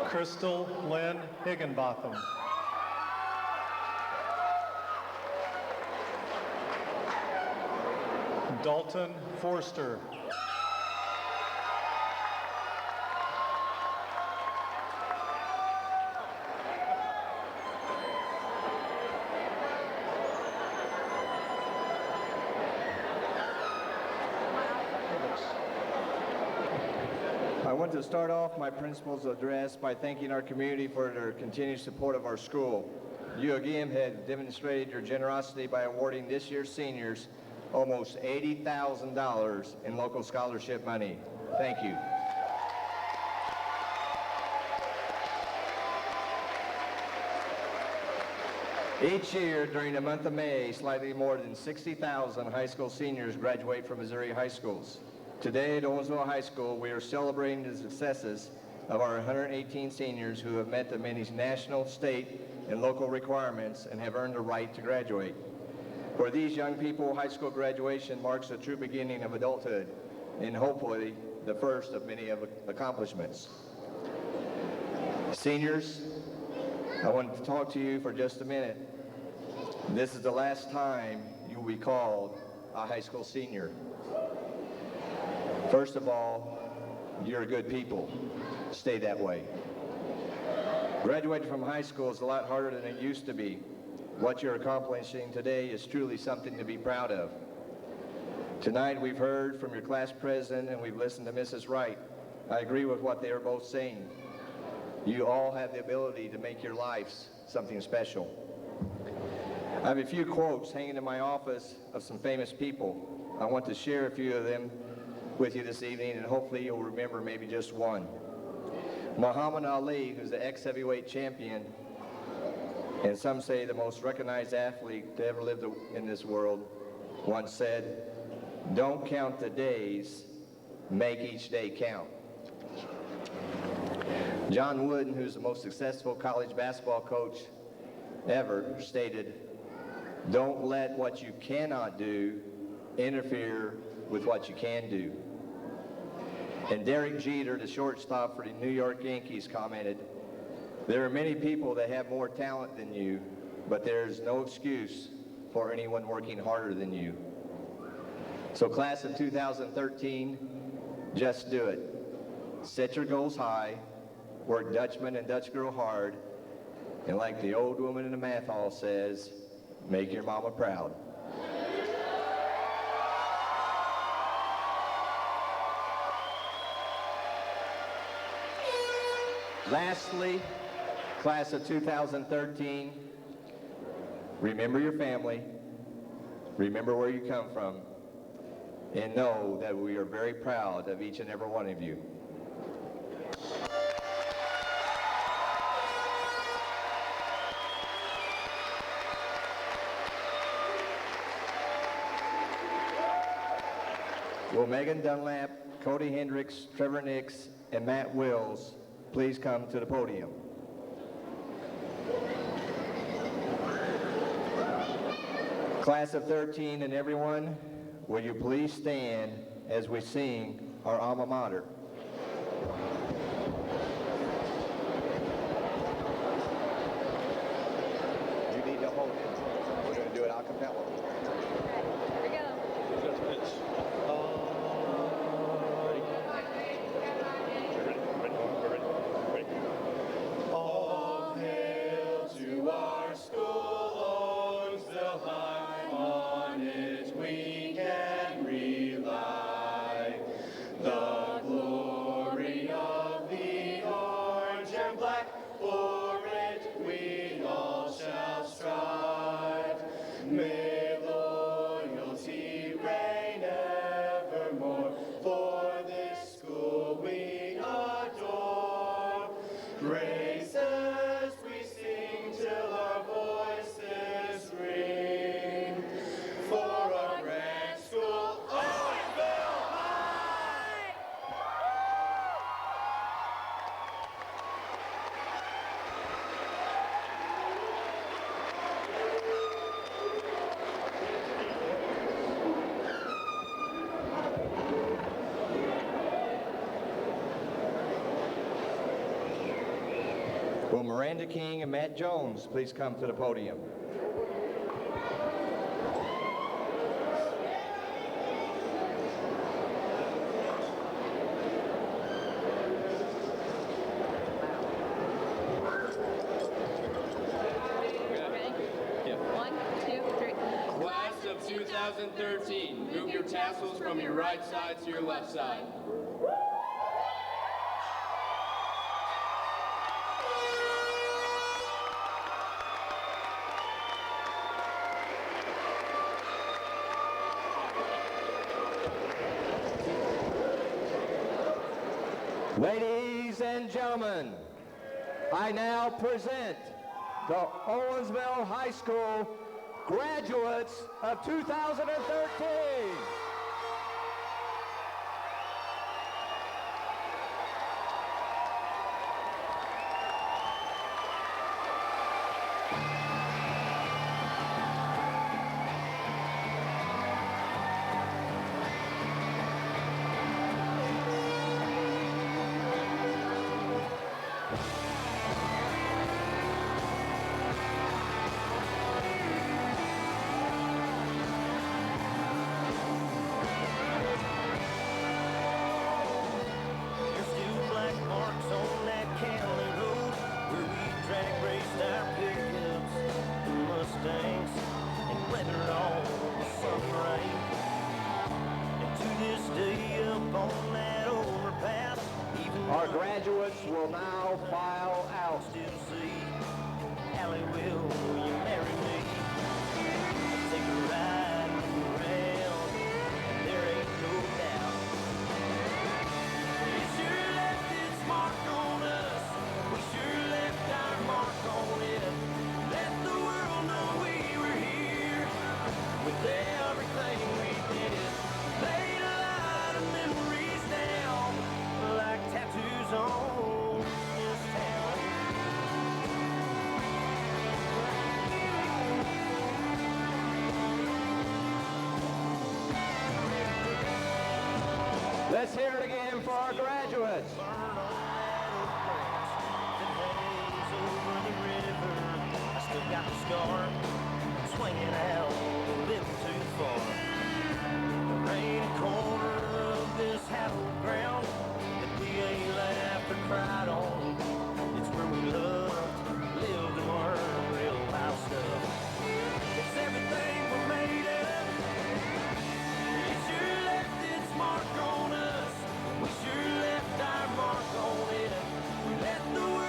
Crystal Lynn Higginbotham. Dalton Forster. I want to start off my principal's address by thanking our community for their continued support of our school. You again have demonstrated your generosity by awarding this year's seniors almost $80,000 in local scholarship money. Thank you. Each year during the month of May, slightly more than 60,000 high school seniors graduate from Missouri high schools. Today at Owensville High School, we are celebrating the successes of our 118 seniors who have met the many national, state, and local requirements and have earned the right to graduate. For these young people, high school graduation marks the true beginning of adulthood and hopefully the first of many accomplishments. Seniors, I want to talk to you for just a minute. This is the last time you will be called a high school senior. First of all, you're good people. Stay that way. Graduating from high school is a lot harder than it used to be. What you're accomplishing today is truly something to be proud of. Tonight we've heard from your class president and we've listened to Mrs. Wright. I agree with what they are both saying. You all have the ability to make your lives something special. I have a few quotes hanging in my office of some famous people. I want to share a few of them with you this evening, and hopefully you'll remember maybe just one. Muhammad Ali, who's the ex-heavyweight champion, and some say the most recognized athlete to ever live in this world, once said, "Don't count the days, make each day count." John Wooden, who's the most successful college basketball coach ever, stated, "Don't let what you cannot do interfere with what you can do." And Derek Jeter, the shortstop for the New York Yankees, commented, "There are many people that have more talent than you, but there's no excuse for anyone working harder than you." So class of 2013, just do it. Set your goals high, work Dutchman and Dutch girl hard, and like the old woman in the math hall says, make your mama proud. Thank you. 「Lastly, class of 2013, remember your family, remember where you come from, and know that we are very proud of each and every one of you. Will Megan Dunlap, Cody Hendricks, Trevor Nix, and Matt Wills please come to the podium? Class of 13 and everyone, will you please stand as we sing our alma mater? You need to hold it. We're going to do it a cappella. Here we go. All hail to our school, owns the life on it we can rely. The glory of the orange and black, for it we all shall strive. May loyalty reign evermore, for this school we adore. Praises we sing till our voices ring, for our grand school, Owensville High! Will Miranda King and Matt Jones please come to the podium? One, two, three. Class of 2013, move your tassels from your right side to your left side. Ladies and gentlemen, I now present the Owensville High School graduates of 2013. There's still black marks on that county road where we drag raced our pickups and Mustangs and weathered all the summer rain. And to this day up on that overpass, even Our graduates will now file out. still see, Allie, will you marry me? Take a ride around, and there ain't no doubt. We sure left its mark on us. We sure left our mark on it. Let the world know we were here with everything we did. Laid a lot of memories down like tattoos on this town. Let's hear it again for our graduates. Burn on that old branch that hangs over the river. I still got the scar, swinging out a little too far. There ain't a corner of this hallowed ground that we ain't laughed or cried on. It's where we loved, lived, and learned real life stuff. It's everything we're made of. It sure left its mark on us. We sure left our mark on it. We let the world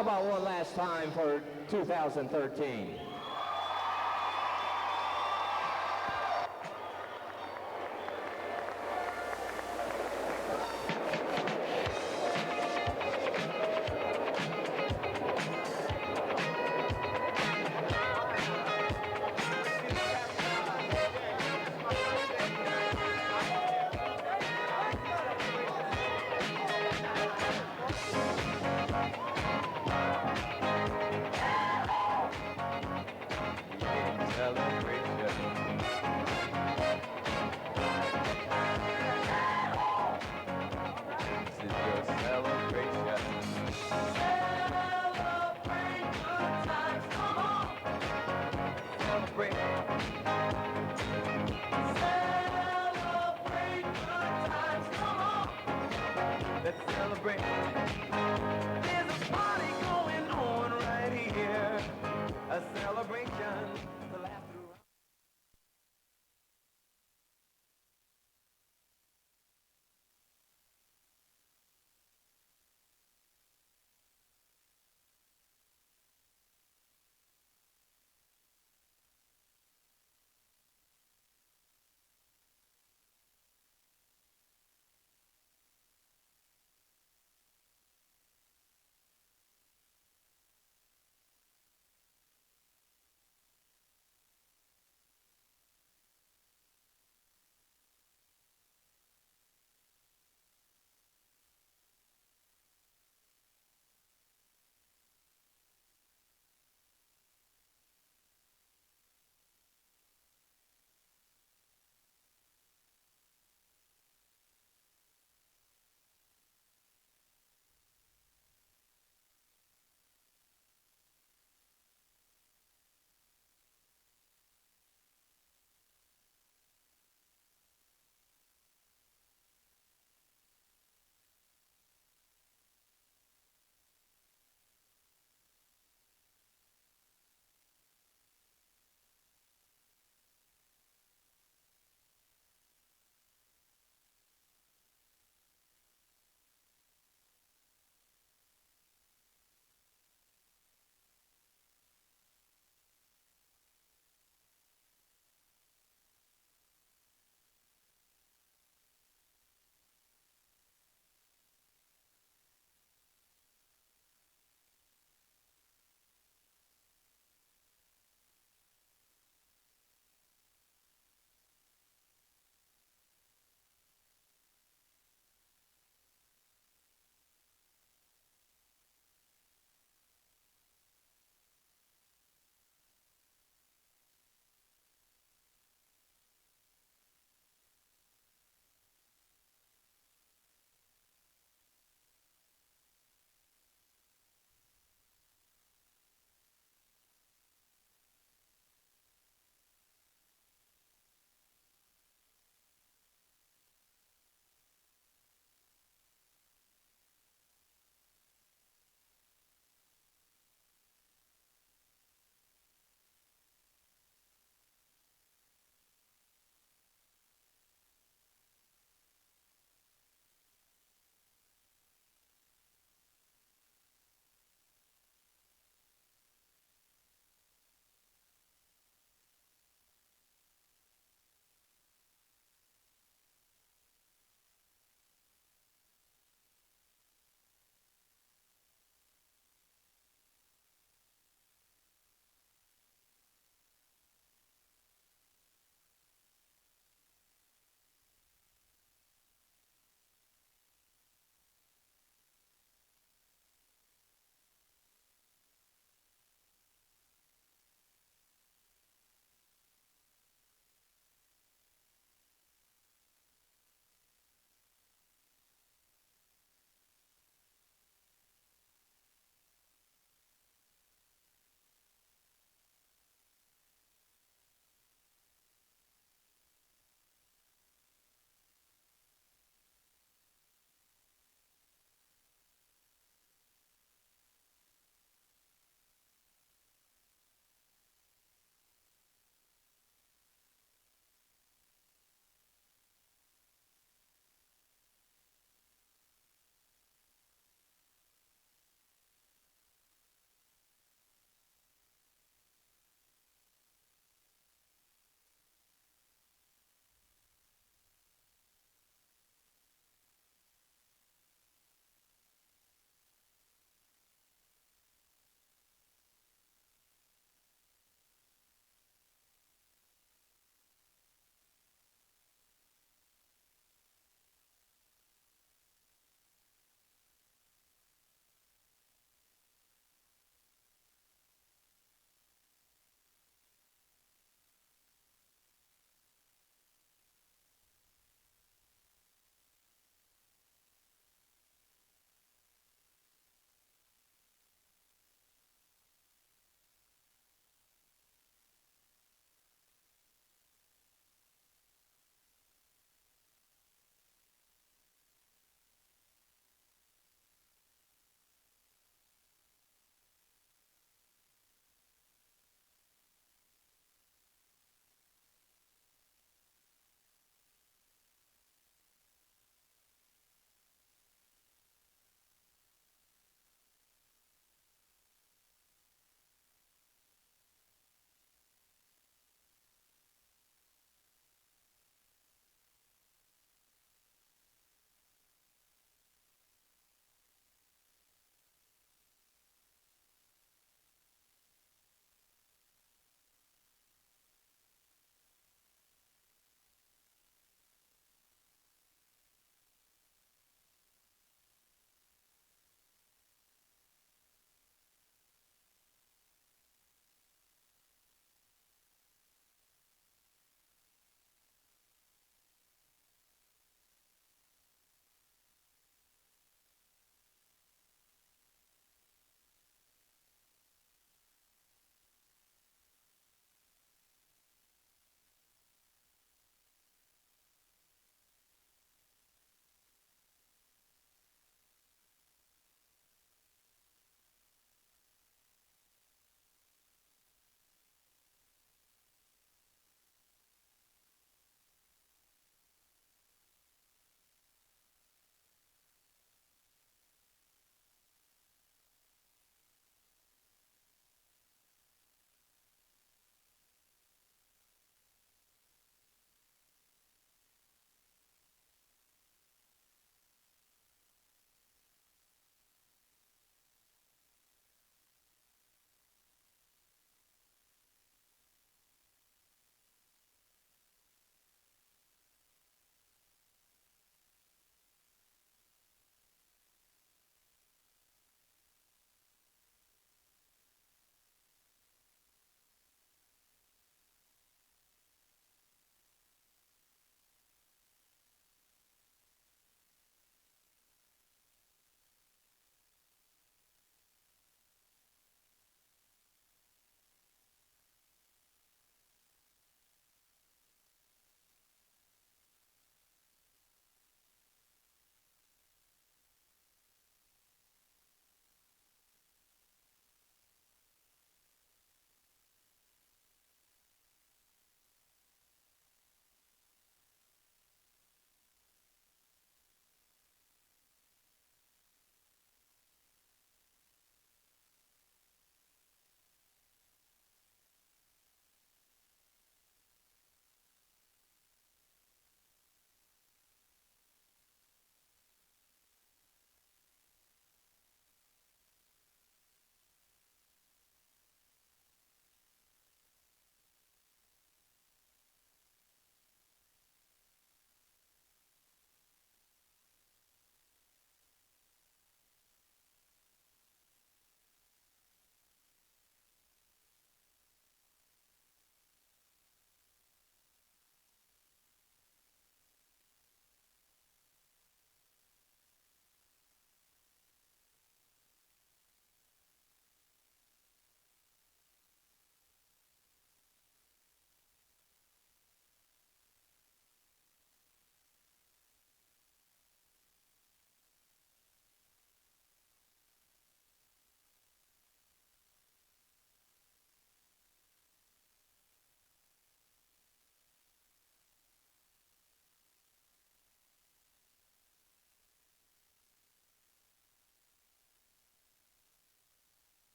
How about one last time for 2013?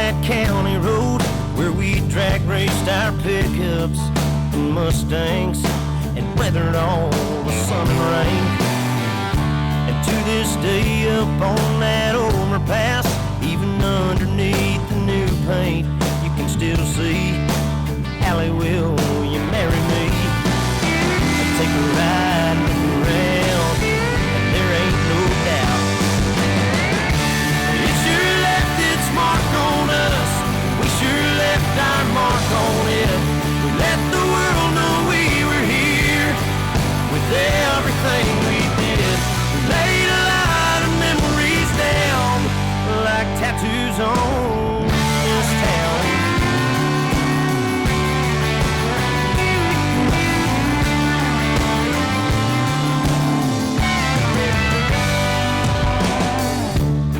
that county road where we drag raced our pickups and Mustangs and weathered all the sun and rain. And to this day up on that overpass, even underneath the new paint, you can still see Allie, will you marry me? I'll take a ride, look around, and there ain't no doubt. It sure left its mark on us. We sure left our mark on it. We let the world know we were here with everything we did. We laid a lot of memories down like tattoos on this town.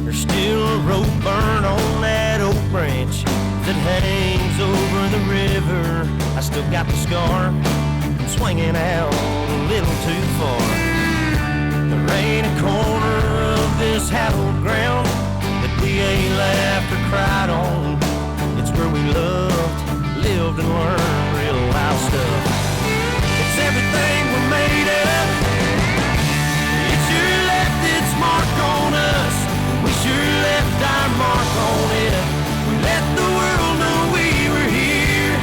There's still a rope burn on that oak branch that hangs over the river. I still got the scar swinging out a little too far. There ain't a corner of this hallowed ground that we ain't laughed or cried on. It's where we loved, lived, and learned real wild stuff. It's everything we're made of. It sure left its mark on us. We sure left our mark on it. We let the world know we were here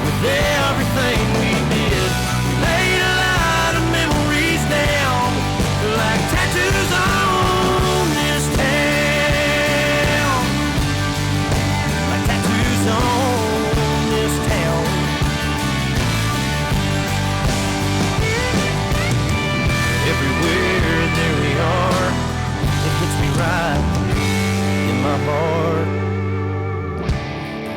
with everything we did. We laid a lot of memories down like tattoos on this town. Like tattoos on this town. Everywhere there we are, it hits me right in my heart.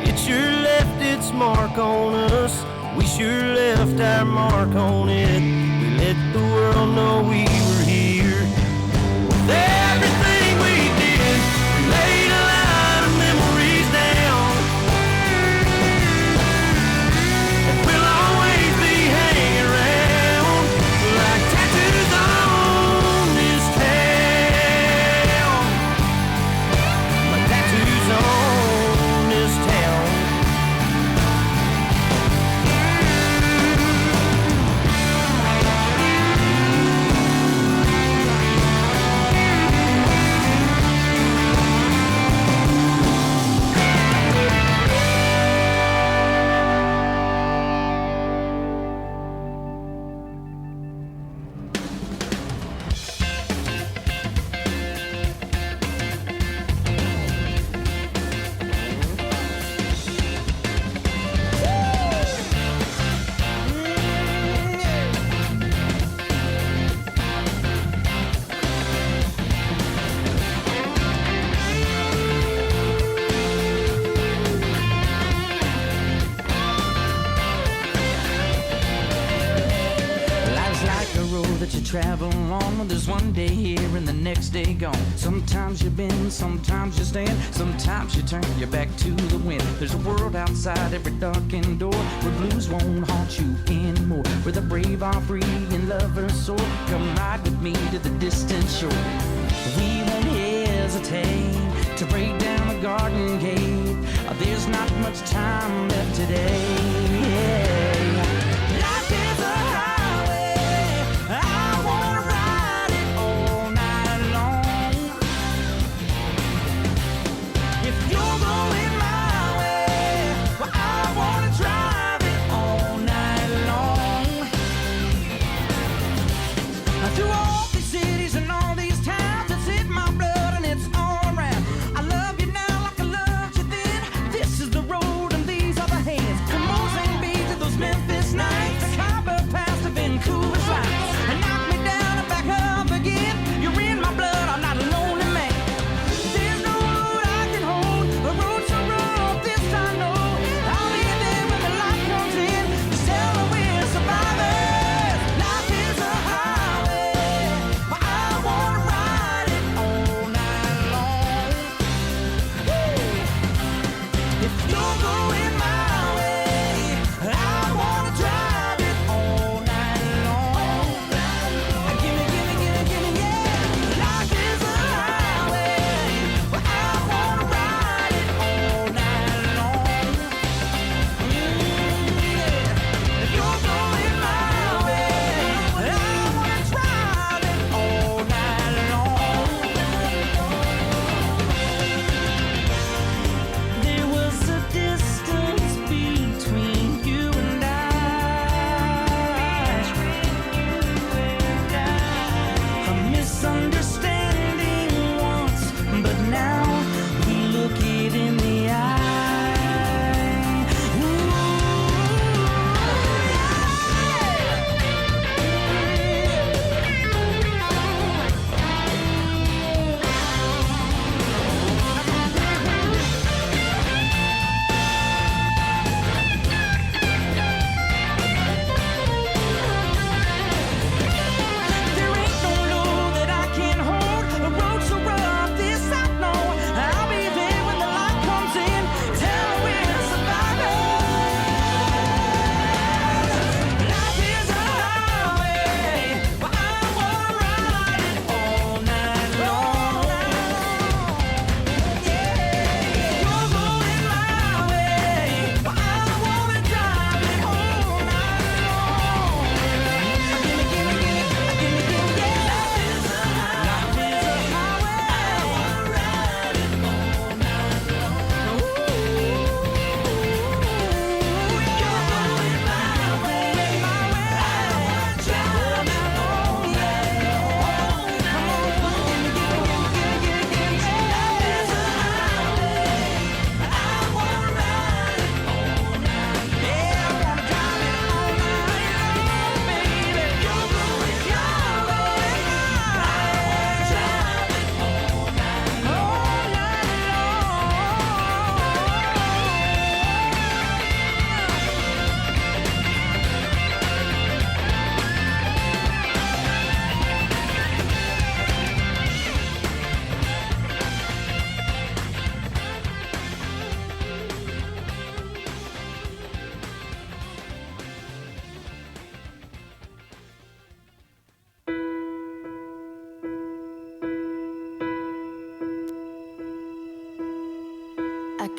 It sure left its mark on us. We sure left our mark on it. We let the world know we were here with everything we did. We laid a lot of memories down, and we'll always be hanging around like tattoos on this town. Like tattoos on this town. Life's like a road that you travel on. There's one day here and the next day gone. Sometimes you bend, sometimes you stand, sometimes you turn your back to the wind. There's a world outside every darkened door where blues won't haunt you anymore. Where the brave are free and lovers soar. Come ride with me to the distant shore. We won't hesitate to break down the garden gate. There's not much time left today. Life is a highway. I wanna ride it all night long. If you're going my way, well, I wanna drive it all night long. Through all these cities and all these towns, it's in my blood and it's all around. I love you now like I loved you then. This is the road and these are the hands. Come on.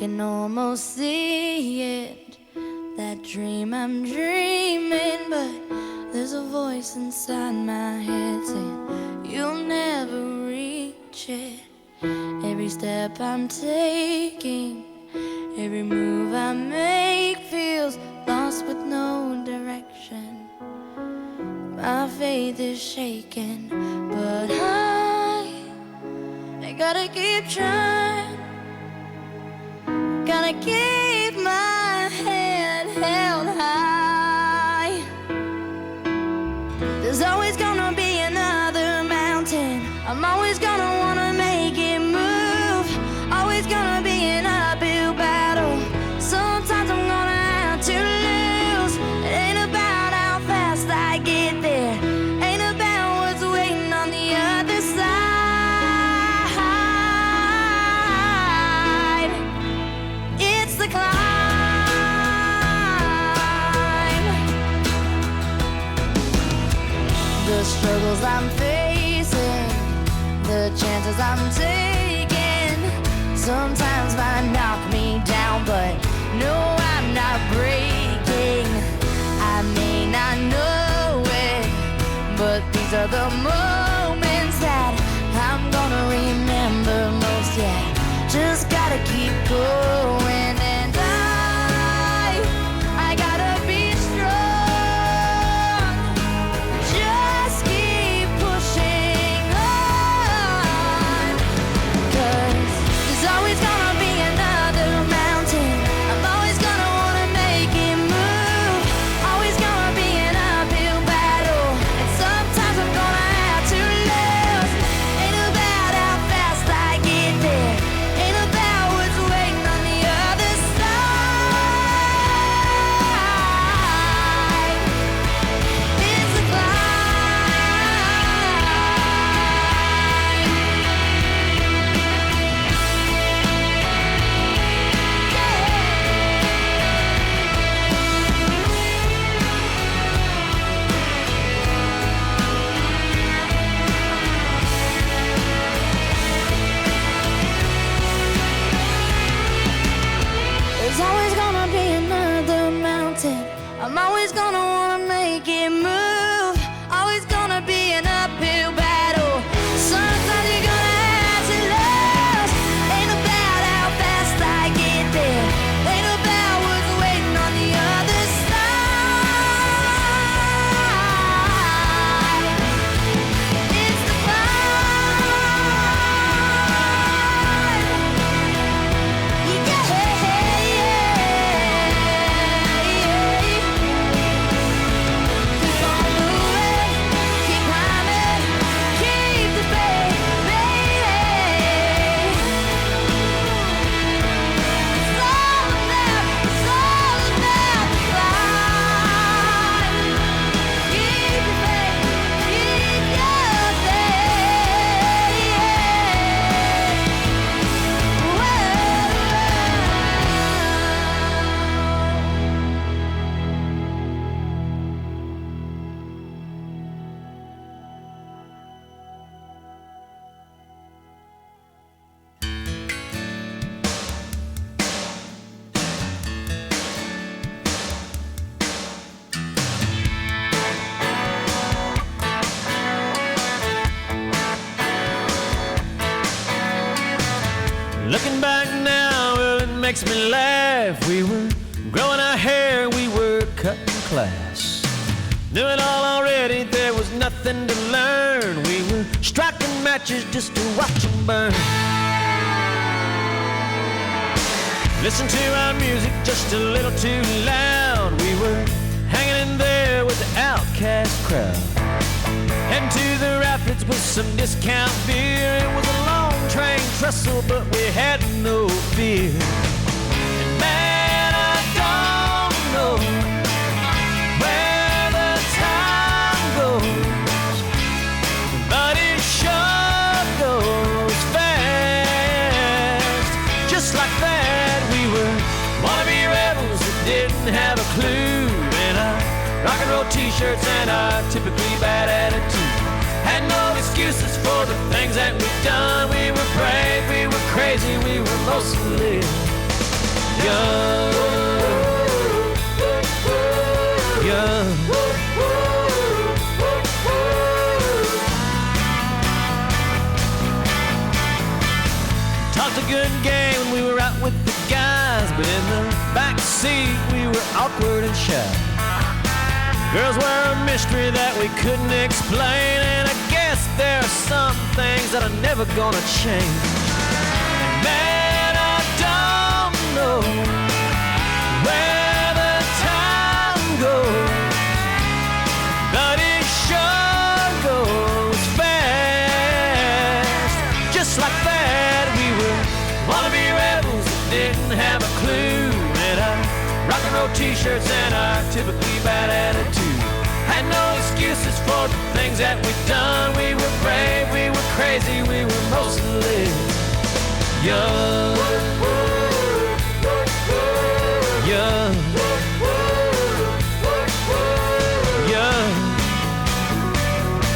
can almost see it, that dream I'm dreaming, but there's a voice inside my head saying you'll never reach it. Every step I'm taking, every move I make feels lost with no direction. My faith is shaken, but I gotta keep trying. Gotta keep my head held high. There's always gonna be another mountain. I'm always gonna wanna make it move. Always gonna be an uphill battle. Sometimes I'm gonna have to lose. It ain't about how fast I get there. Ain't about what's waiting on the other side. It's the climb. The struggles I'm facing, the chances I'm taking, sometimes might knock me down, but no, I'm not breaking. I may not know it, but these are the moments that I'm gonna remember most. Yeah, just gotta keep going, and I gotta be strong. Just keep pushing on, 'cause there's always gonna be another mountain. I'm always gonna wanna make it move. Always gonna be an uphill battle, and sometimes I'm gonna have to lose. Ain't about how fast I get there. Ain't about what's waiting on the other side. It's the There's always gonna be another mountain. I'm always gonna wanna make it move. Always gonna be an uphill battle. Sometimes you're gonna have to lose. Ain't about how fast I get there. Ain't about what's waiting on the other side. It's the climb. Yeah. Keep on moving, keep climbing, keep the faith, baby. It's all about the climb. Keep the faith, keep your faith. Looking back now, well, it makes me laugh. We were growing our hair, we were cutting class. Knew it all already, there was nothing to learn. We were striking matches just to watch them burn. Listen to our music just a little too loud. We were hanging in there with the outcast crowd. Heading to the rapids with some discount beer. It was a long train trestle, but we had no fear. And man, I don't know where the time goes, but it sure goes fast. Just like that, we were wannabe rebels that didn't have a clue. And our rock and roll t-shirts and our typically bad attitude had no excuses for the things that we've done. We were brave, we were crazy, we were mostly young, young. Talked a good game when we were out with the guys, but in the back seat we were awkward and shy. Girls were a mystery that we couldn't explain, and I guess there are some things that are never gonna change. And man, I don't know where the time goes, but it sure goes fast. Just like that, we were wannabe rebels that didn't have a clue, and our rock and roll t-shirts and our typically bad attitude. Had no excuses for the things that we'd done. We were brave, we were crazy, we were mostly young, young, young.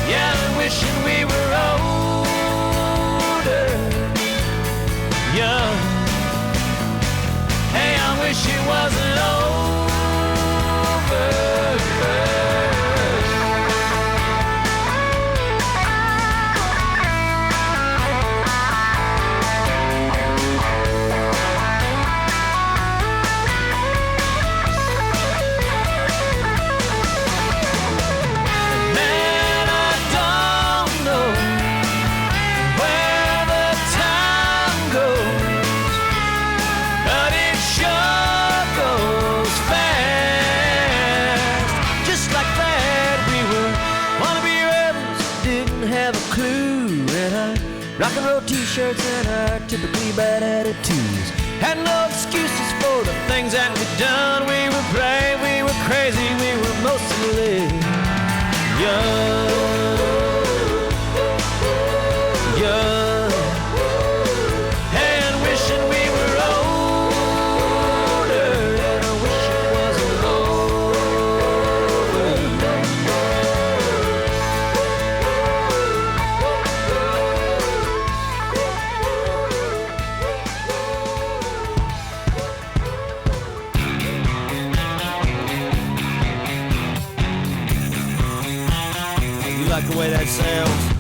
Yeah, I'm wishing we were older, young. Hey, I wish it wasn't over. Rock and roll t-shirts and our typically bad attitudes. Had no excuses for the things that we'd done. We were brave, we were crazy, we were mostly young, young. And wishing we were older, and I wish it wasn't like the way that sounds.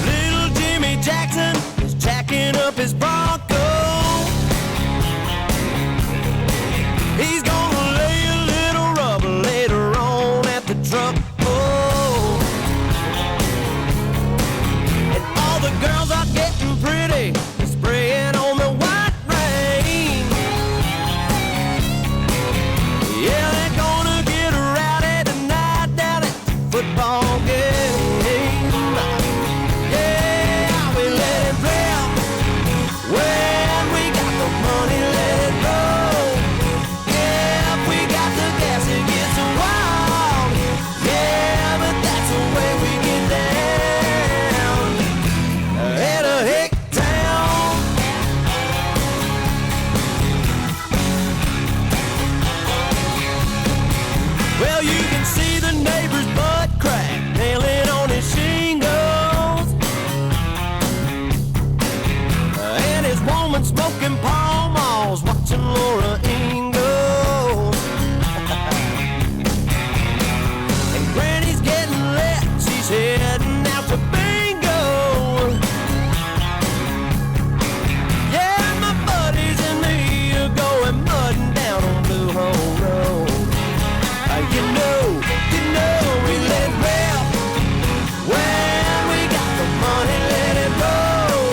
Little Jimmy Jackson is jacking up his Bronco. He's gonna lay a little rubber later on at the truck. And all the girls are getting pretty, spraying on the white. Yeah, they're gonna get rowdy tonight down at the football game. Yeah, we let it rip. When we got the money, let it roll. Yeah, if we got the gas, it gets wild. Yeah, but that's the way we get down. At a hick town. Well, you can see the neighbor's butt crack, nailing on his shingles, and his woman smoking Pall Malls, watching Laura Ingalls. And Granny's getting lit, she's heading out to bingo. Yeah, my buddies and me are going mudding down on Blue Hole Road. You know, we let it rip. When we got the money, let it roll.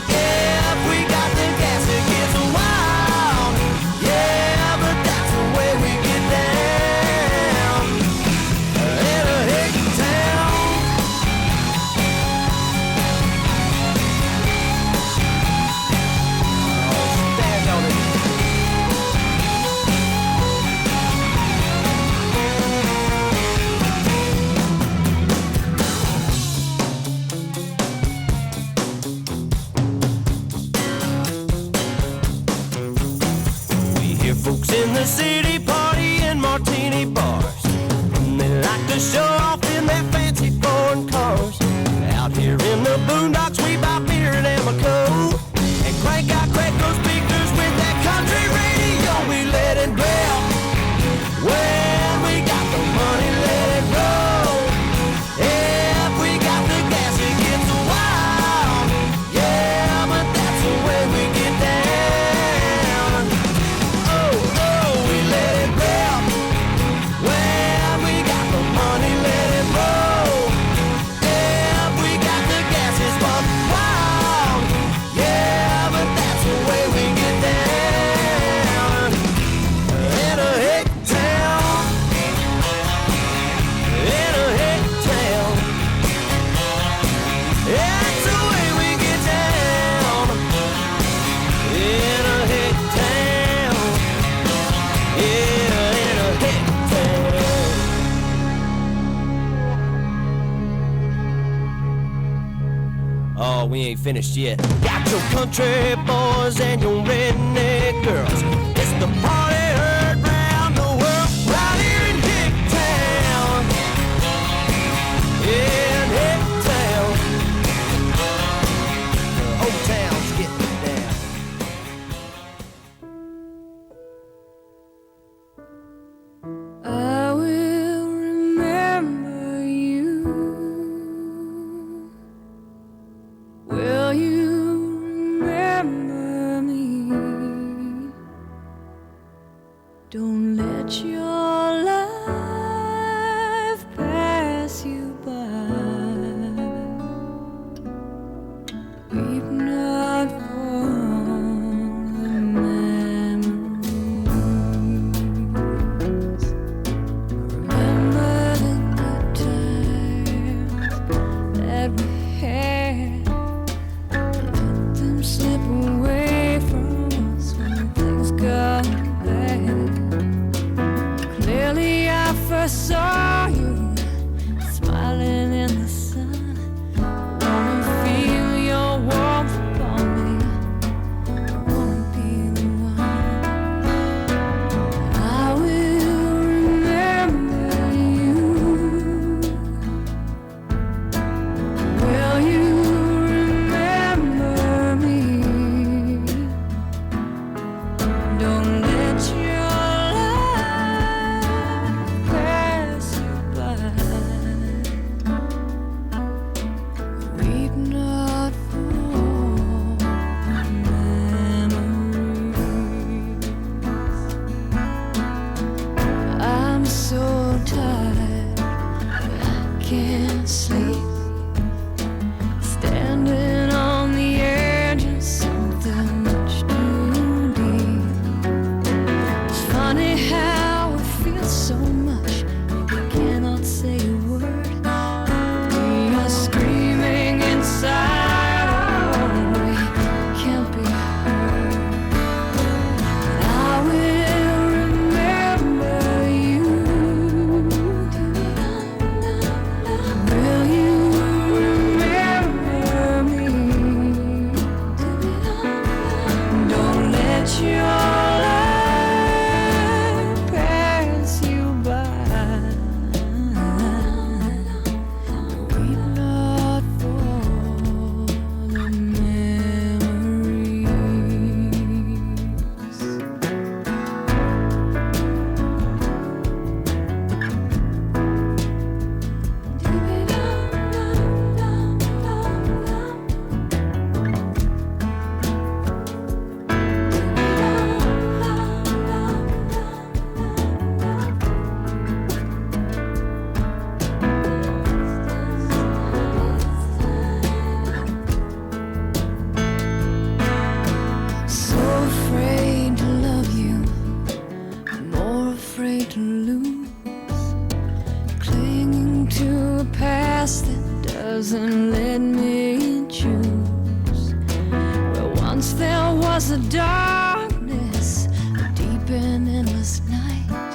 Yeah, if we got the gas, it gets wild. Yeah, but that's the way we get down. In a hick town. Oh, stand on it. Folks in the city party in martini bars, and they like to show off in their fancy foreign cars. boondocks, we buy beer at Amoco and crank out those speakers with that country radio. We let it belt. When we got the money, let it roll. If we got the gas, it gets wild. Yeah, but that's the way we get down. Oh, oh, we let it belt. When we got the money, let it roll. If we got the gas, it's buck wild. Yeah, but that's the way we get down. In a hick town. In a hick town. That's the way we get down. In a hick town. Yeah, in a hick town. Oh, we ain't finished yet. Got your country boys and your redneck girls. It's the party heard round the world, right here in Hick Town. In Hick Town. The whole town's getting down. I will remember you. Will you remember me? Don't let your life pass you by. Weep not for the memories. Remember the good times that we had. Let them slip away from us when things got bad. Clearly I first saw you smiling in the sun. I wanna feel your warmth upon me. I wanna be the one. I will remember you. Will you remember me? Don't let your life pass you by. Weep not for memories. I'm so tired, I can't sleep. Standing on the edge of something much too deep. It's funny how it feels so much, you cannot say a word. We are screaming inside, oh, we can't be heard. But I will remember you. Will you remember me? Don't let your life pass you by. Weep not for the memories. So afraid to love you, more afraid to lose. Clinging to a past that doesn't let me choose. Where once there was a darkness, a deep and endless night.